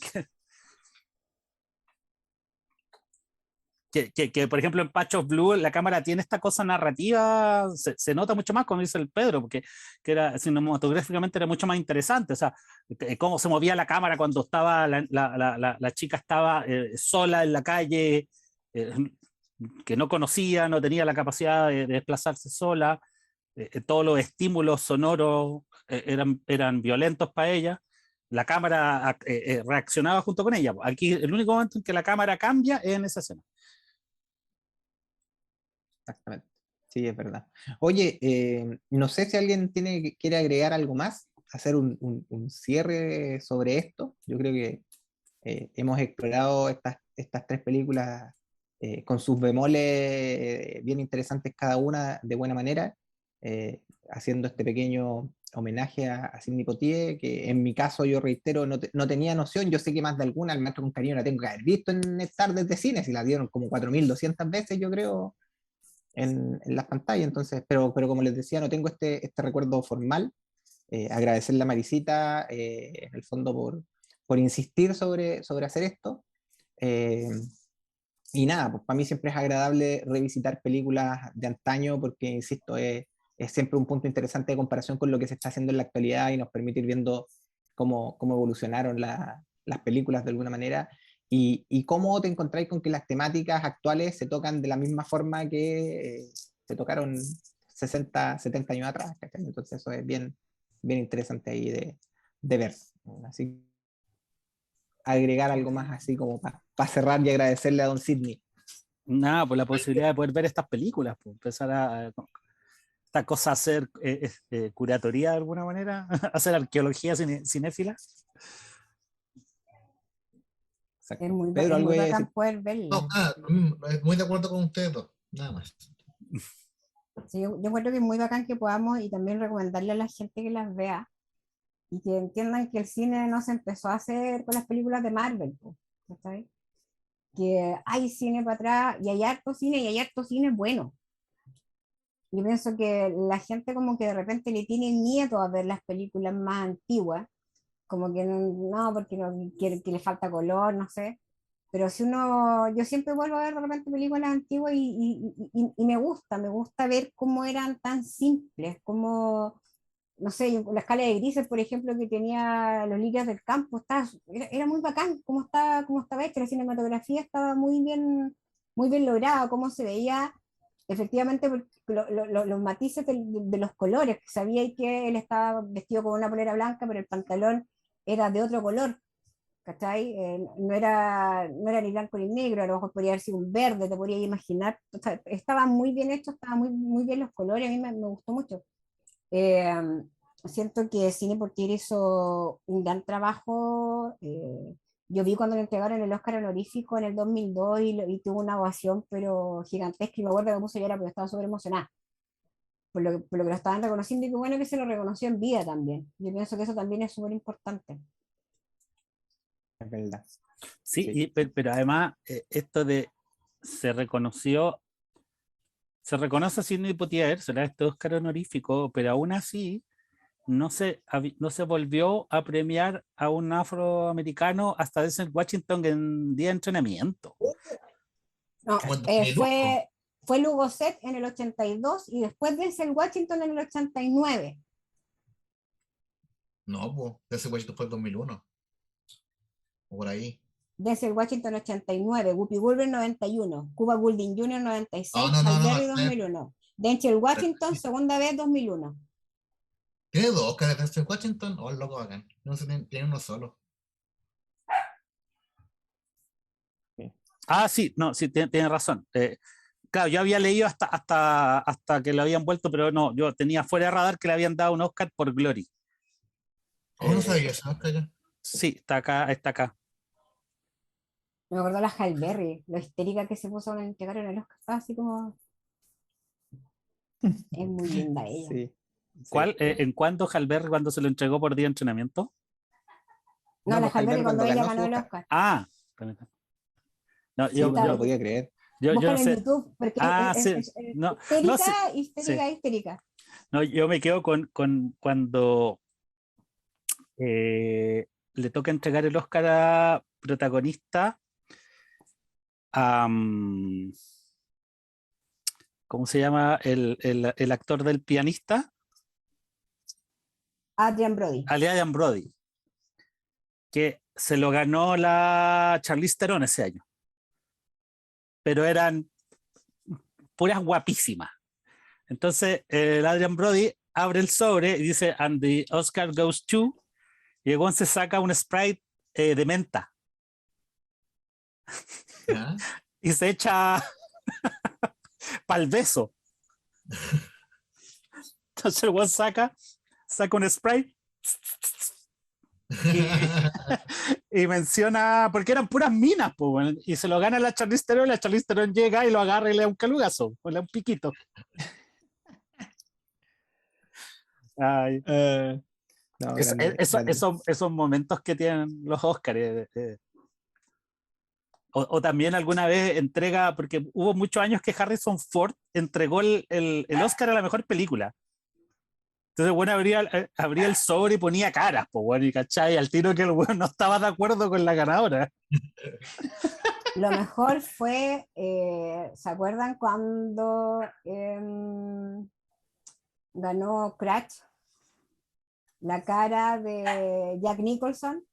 que, por ejemplo, en Patch of Blue la cámara tiene esta cosa narrativa, se nota mucho más, como dice el Pedro, porque que era, cinematográficamente era mucho más interesante, o sea, cómo se movía la cámara cuando estaba la chica estaba sola en la calle, eh, que no conocía, no tenía la capacidad de desplazarse sola, todos los estímulos sonoros eran violentos para ella. La cámara reaccionaba junto con ella. Aquí el único momento en que la cámara cambia es en esa escena. Exactamente. Sí, es verdad. Oye, no sé si alguien quiere agregar algo más, hacer un cierre sobre esto. Yo creo que hemos explorado estas tres películas con sus bemoles bien interesantes cada una de buena manera. haciendo este pequeño homenaje a Sidney Poitier, que en mi caso, yo reitero, no tenía noción. Yo sé que más de alguna, el Maestro con Cariño, la tengo que haber visto en tardes de cine, si la dieron como 4.200 veces, yo creo, en las pantallas. Entonces, pero como les decía, no tengo este recuerdo formal. Agradecerle a Marisita, en el fondo, por insistir sobre hacer esto. Y nada, pues para mí siempre es agradable revisitar películas de antaño porque, insisto, es siempre un punto interesante de comparación con lo que se está haciendo en la actualidad y nos permite ir viendo cómo evolucionaron las películas de alguna manera y cómo te encontráis con que las temáticas actuales se tocan de la misma forma que se tocaron 60, 70 años atrás, ¿cachai? Entonces eso es bien interesante ahí de ver. Así, agregar algo más así como para cerrar y agradecerle a don Sidney. Nada, por la posibilidad de poder ver estas películas, pues, empezar a esta cosa, hacer curatoría de alguna manera, hacer arqueología cinéfila. Exacto. Es muy, Pedro, es algo muy iba a bacán decir. poder verla. No, muy de acuerdo con ustedes dos, nada más. Sí, yo encuentro que es muy bacán que podamos y también recomendarle a la gente que las vea y que entiendan que el cine no se empezó a hacer con las películas de Marvel, po, ¿cachai? Que hay cine para atrás y hay harto cine bueno. Yo pienso que la gente como que de repente le tiene miedo a ver las películas más antiguas, como que no porque no, que le falta color, no sé. Pero si uno, yo siempre vuelvo a ver de repente películas antiguas y me gusta ver cómo eran tan simples, como, no sé, la escala de grises, por ejemplo, que tenía Los Lirios del Campo, era muy bacán cómo estaba hecha, la cinematografía estaba muy bien lograda, cómo se veía efectivamente los matices de los colores, sabía que él estaba vestido con una polera blanca, pero el pantalón era de otro color, ¿cachai? No era ni blanco ni negro, a lo mejor podría haber sido un verde, te podría imaginar. O sea, estaba muy bien hecho, estaban muy bien los colores, a mí me gustó mucho. Eh, Siento que Cine Portier hizo un gran trabajo. Yo vi cuando le entregaron el Oscar honorífico en el 2002 y tuvo una ovación, pero gigantesca, y me acuerdo que me puse a llorar porque estaba súper emocionada por lo que lo estaban reconociendo y qué bueno que se lo reconoció en vida también. Yo pienso que eso también es súper importante. Es verdad. Sí, Sí. pero además esto de se reconoce a Sidney Poitier, se le da este Oscar honorífico, pero aún así no se volvió a premiar a un afroamericano hasta Denzel Washington en Día de Entrenamiento. No, Como en 2001. fue Lugo Set en el 82 y después Denzel Washington en el 89. No, pues, ese guachito fue el 2001. O por ahí. Denzel Washington 89, Whoopi Goldberg 91, Cuba Gooding Jr. 96, No, Halle no, Berry 2001, Denzel Washington segunda vez 2001. ¿Tiene dos Oscars de Denzel Washington? Oh, loco bacán. No sé, tiene uno solo. Ah, sí, no, sí, tiene razón. Claro, yo había leído hasta que lo habían vuelto, pero no, yo tenía fuera de radar que le habían dado un Oscar por Glory. Oh, no sabía ese Oscar ya. Sí, está acá. Me acuerdo la Halle Berry, lo histérica que se puso cuando entregaron el Oscar, estaba así como, es muy linda ella. Sí. ¿Cuál? ¿En cuándo Halberg cuando se lo entregó por día de entrenamiento? No, la pues, Halle Berry Halberg cuando ella ganó ganó su el Oscar. Oscar. Ah, no, Sí, yo no lo podía creer. yo Búscalo no en sé. YouTube, porque Ah, es, sí. es- es No, histérica, sí, histérica, sí. histérica. No, yo me quedo con cuando le toca entregar el Oscar a protagonista a, ¿cómo se llama? El actor del pianista, Adrian Brody. Adrian Brody, que se lo ganó la Charlize Theron ese año. Pero eran puras guapísimas. Entonces, el Adrian Brody abre el sobre y dice, and the Oscar goes to, y luego se saca un Sprite de menta ¿Ya? y se echa pa'l beso. Entonces el weón saca un Sprite y menciona, porque eran puras minas, pues, bueno, y se lo gana la Charlize Theron llega y lo agarra y le da un calugazo, o le da un piquito. Ay, No, eso- grande, eso- grande. esos momentos que tienen los Oscars. O también alguna vez entrega, porque hubo muchos años que Harrison Ford entregó el Oscar a la mejor película. Entonces, bueno, abría el sobre y ponía caras, pues, bueno, y cachai, al tiro que el bueno no estaba de acuerdo con la ganadora. Lo mejor fue, ¿se acuerdan cuando ganó Crash? La cara de Jack Nicholson,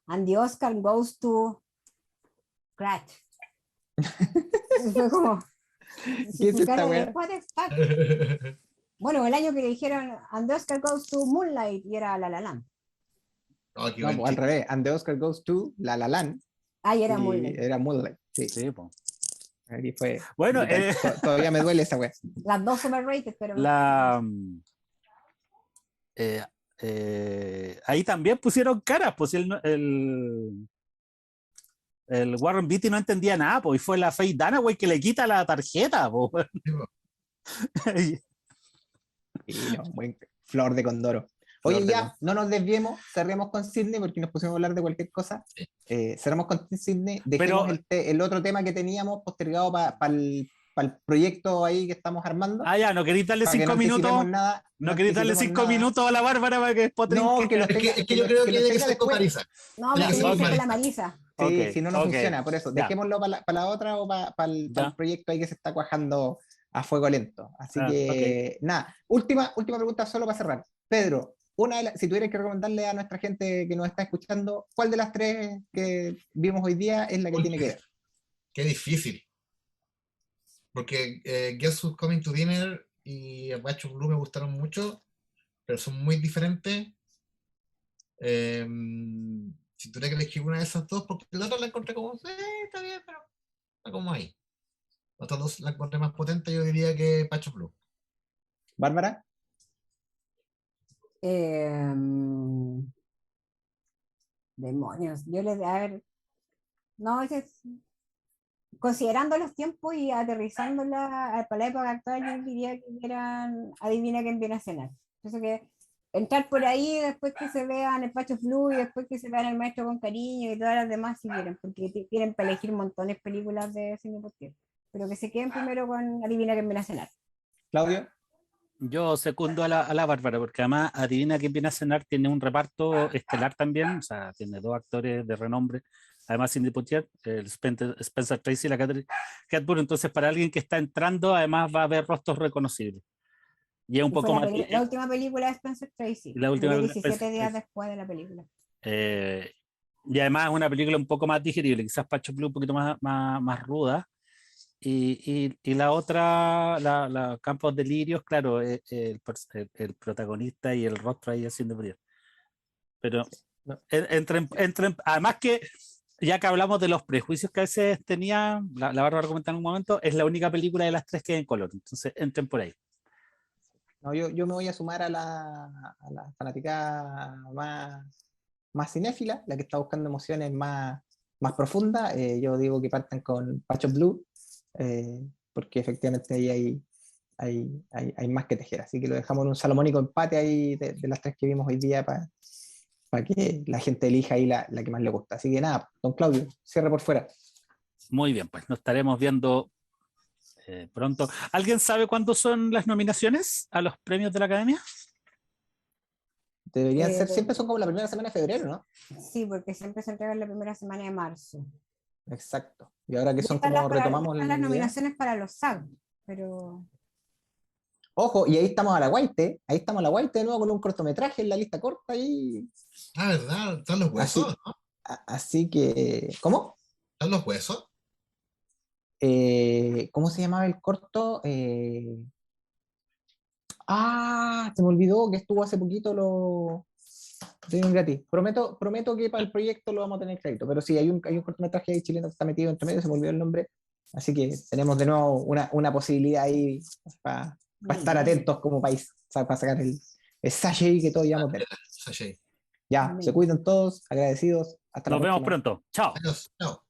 and the Oscar goes to Crash. Y fue como, ¿Qué es su esta cara de, wea? what the fuck. Bueno, el año que le dijeron, and the Oscar goes to Moonlight, y era La La Land. Oh, qué No, buen pues, al chiste. revés. And the Oscar goes to La La Land. Ah, y era Y Moonlight. era Moonlight. Sí, Sí, po. aquí fue. Bueno, brutal. Todavía me duele esa wea. Las dos overrated, pero eh, ahí también pusieron caras, pues el Warren Beatty no entendía nada, pues, y fue la Faye Dunaway que le quita la tarjeta, pues. Sí, po. Y no, buen flor de condoro. Flor Oye, de ya, no nos desviemos, cerremos con Sydney porque nos pusimos a hablar de cualquier cosa. Sí. Cerramos con Sydney, dejemos el otro tema que teníamos postergado para el proyecto ahí que estamos armando. Ah, ya, no queréis darle Para que 5 no anticipemos minutos. nada. No queréis darle anticipemos 5 nada. minutos a la Bárbara para que después No, que los Es tenga, que yo creo que los debe tenga ser con después. Marisa. no, Tiene porque que ser me con dice que la Marisa. Marisa. Sí, Ok, si no, no ok. funciona. Por eso, Ya. dejémoslo para la otra o para el Ya. proyecto ahí que se está cuajando a fuego lento. Así Ah, que, nada. Última pregunta solo para cerrar. Pedro, si tuvieras que recomendarle a nuestra gente que nos está escuchando, ¿cuál de las tres que vimos hoy día es la que Uy, tiene que ver? Qué difícil. Porque Guess Who's Coming to Dinner y Apache Blue me gustaron mucho, pero son muy diferentes. Si tuviera que elegir una de esas dos, porque la otra la encontré como, está bien, pero está como ahí. Las otras dos la encontré más potente, yo diría que Pacho Blue. ¿Bárbara? Demonios, yo les a ver, no, considerando los tiempos y aterrizándola para la época actual, yo diría que eran Adivina quién viene a cenar. Entonces que entrar por ahí, después que se vean el Pacho Flu y después que se vean el Maestro con Cariño y todas las demás si quieren, porque tienen para elegir montones de películas de cine por tiempo. Pero que se queden primero con Adivina quién viene a cenar. ¿Claudio? Yo secundo a la Bárbara, porque además Adivina quién viene a cenar tiene un reparto estelar también, o sea, tiene 2 actores de renombre, además Sidney Poitier, el Spencer Tracy y la Catherine Hepburn, entonces para alguien que está entrando, además va a haber rostros reconocibles. Y es un Y poco fue más... la última película de Spencer Tracy, La última murió película de 17 Spencer días Tracy. después de la película. Y además es una película un poco más digerible, quizás Pacho Blue un poquito más ruda. Y la otra, la Campos Delirios, claro, el protagonista y el rostro ahí haciendo brillar. Pero No. además que, ya que hablamos de los prejuicios que a veces tenía, la Bárbara comentó en un momento, es la única película de las 3 que es en color, entonces entren por ahí. No, yo me voy a sumar a la fanática más cinéfila, la que está buscando emociones más profundas. Yo digo que partan con Patch of Blue, porque efectivamente ahí hay más que tejer. Así que lo dejamos en un salomónico empate ahí de las 3 que vimos hoy día para que la gente elija ahí la que más le gusta. Así que nada, don Claudio, cierre por fuera. Muy bien, pues nos estaremos viendo pronto. ¿Alguien sabe cuándo son las nominaciones a los premios de la Academia? Deberían ser, siempre son como la primera semana de febrero, ¿no? Sí, porque siempre se entrega en la primera semana de marzo. Exacto. Y ahora que Y son están como las, retomamos están la las idea. nominaciones para los SAG, pero Ojo, y ahí estamos a la Guaite, de nuevo con un cortometraje en la lista corta ahí. Ah, ¿verdad? ¿Están los huesos? Así, ¿No? así que, ¿cómo? ¿Están los huesos? ¿Cómo se llamaba el corto? Se me olvidó que estuvo hace poquito lo gratis. Prometo que para el proyecto lo vamos a tener crédito, pero sí, hay un cortometraje ahí chileno que está metido entre medio, se me olvidó el nombre, así que tenemos de nuevo una posibilidad ahí para estar atentos como país, o sea, para sacar el sachet que todos llevamos ver. Sashay. Ya, se cuidan todos, agradecidos, hasta la Nos vemos próxima. pronto. Chao. Adiós. Chao.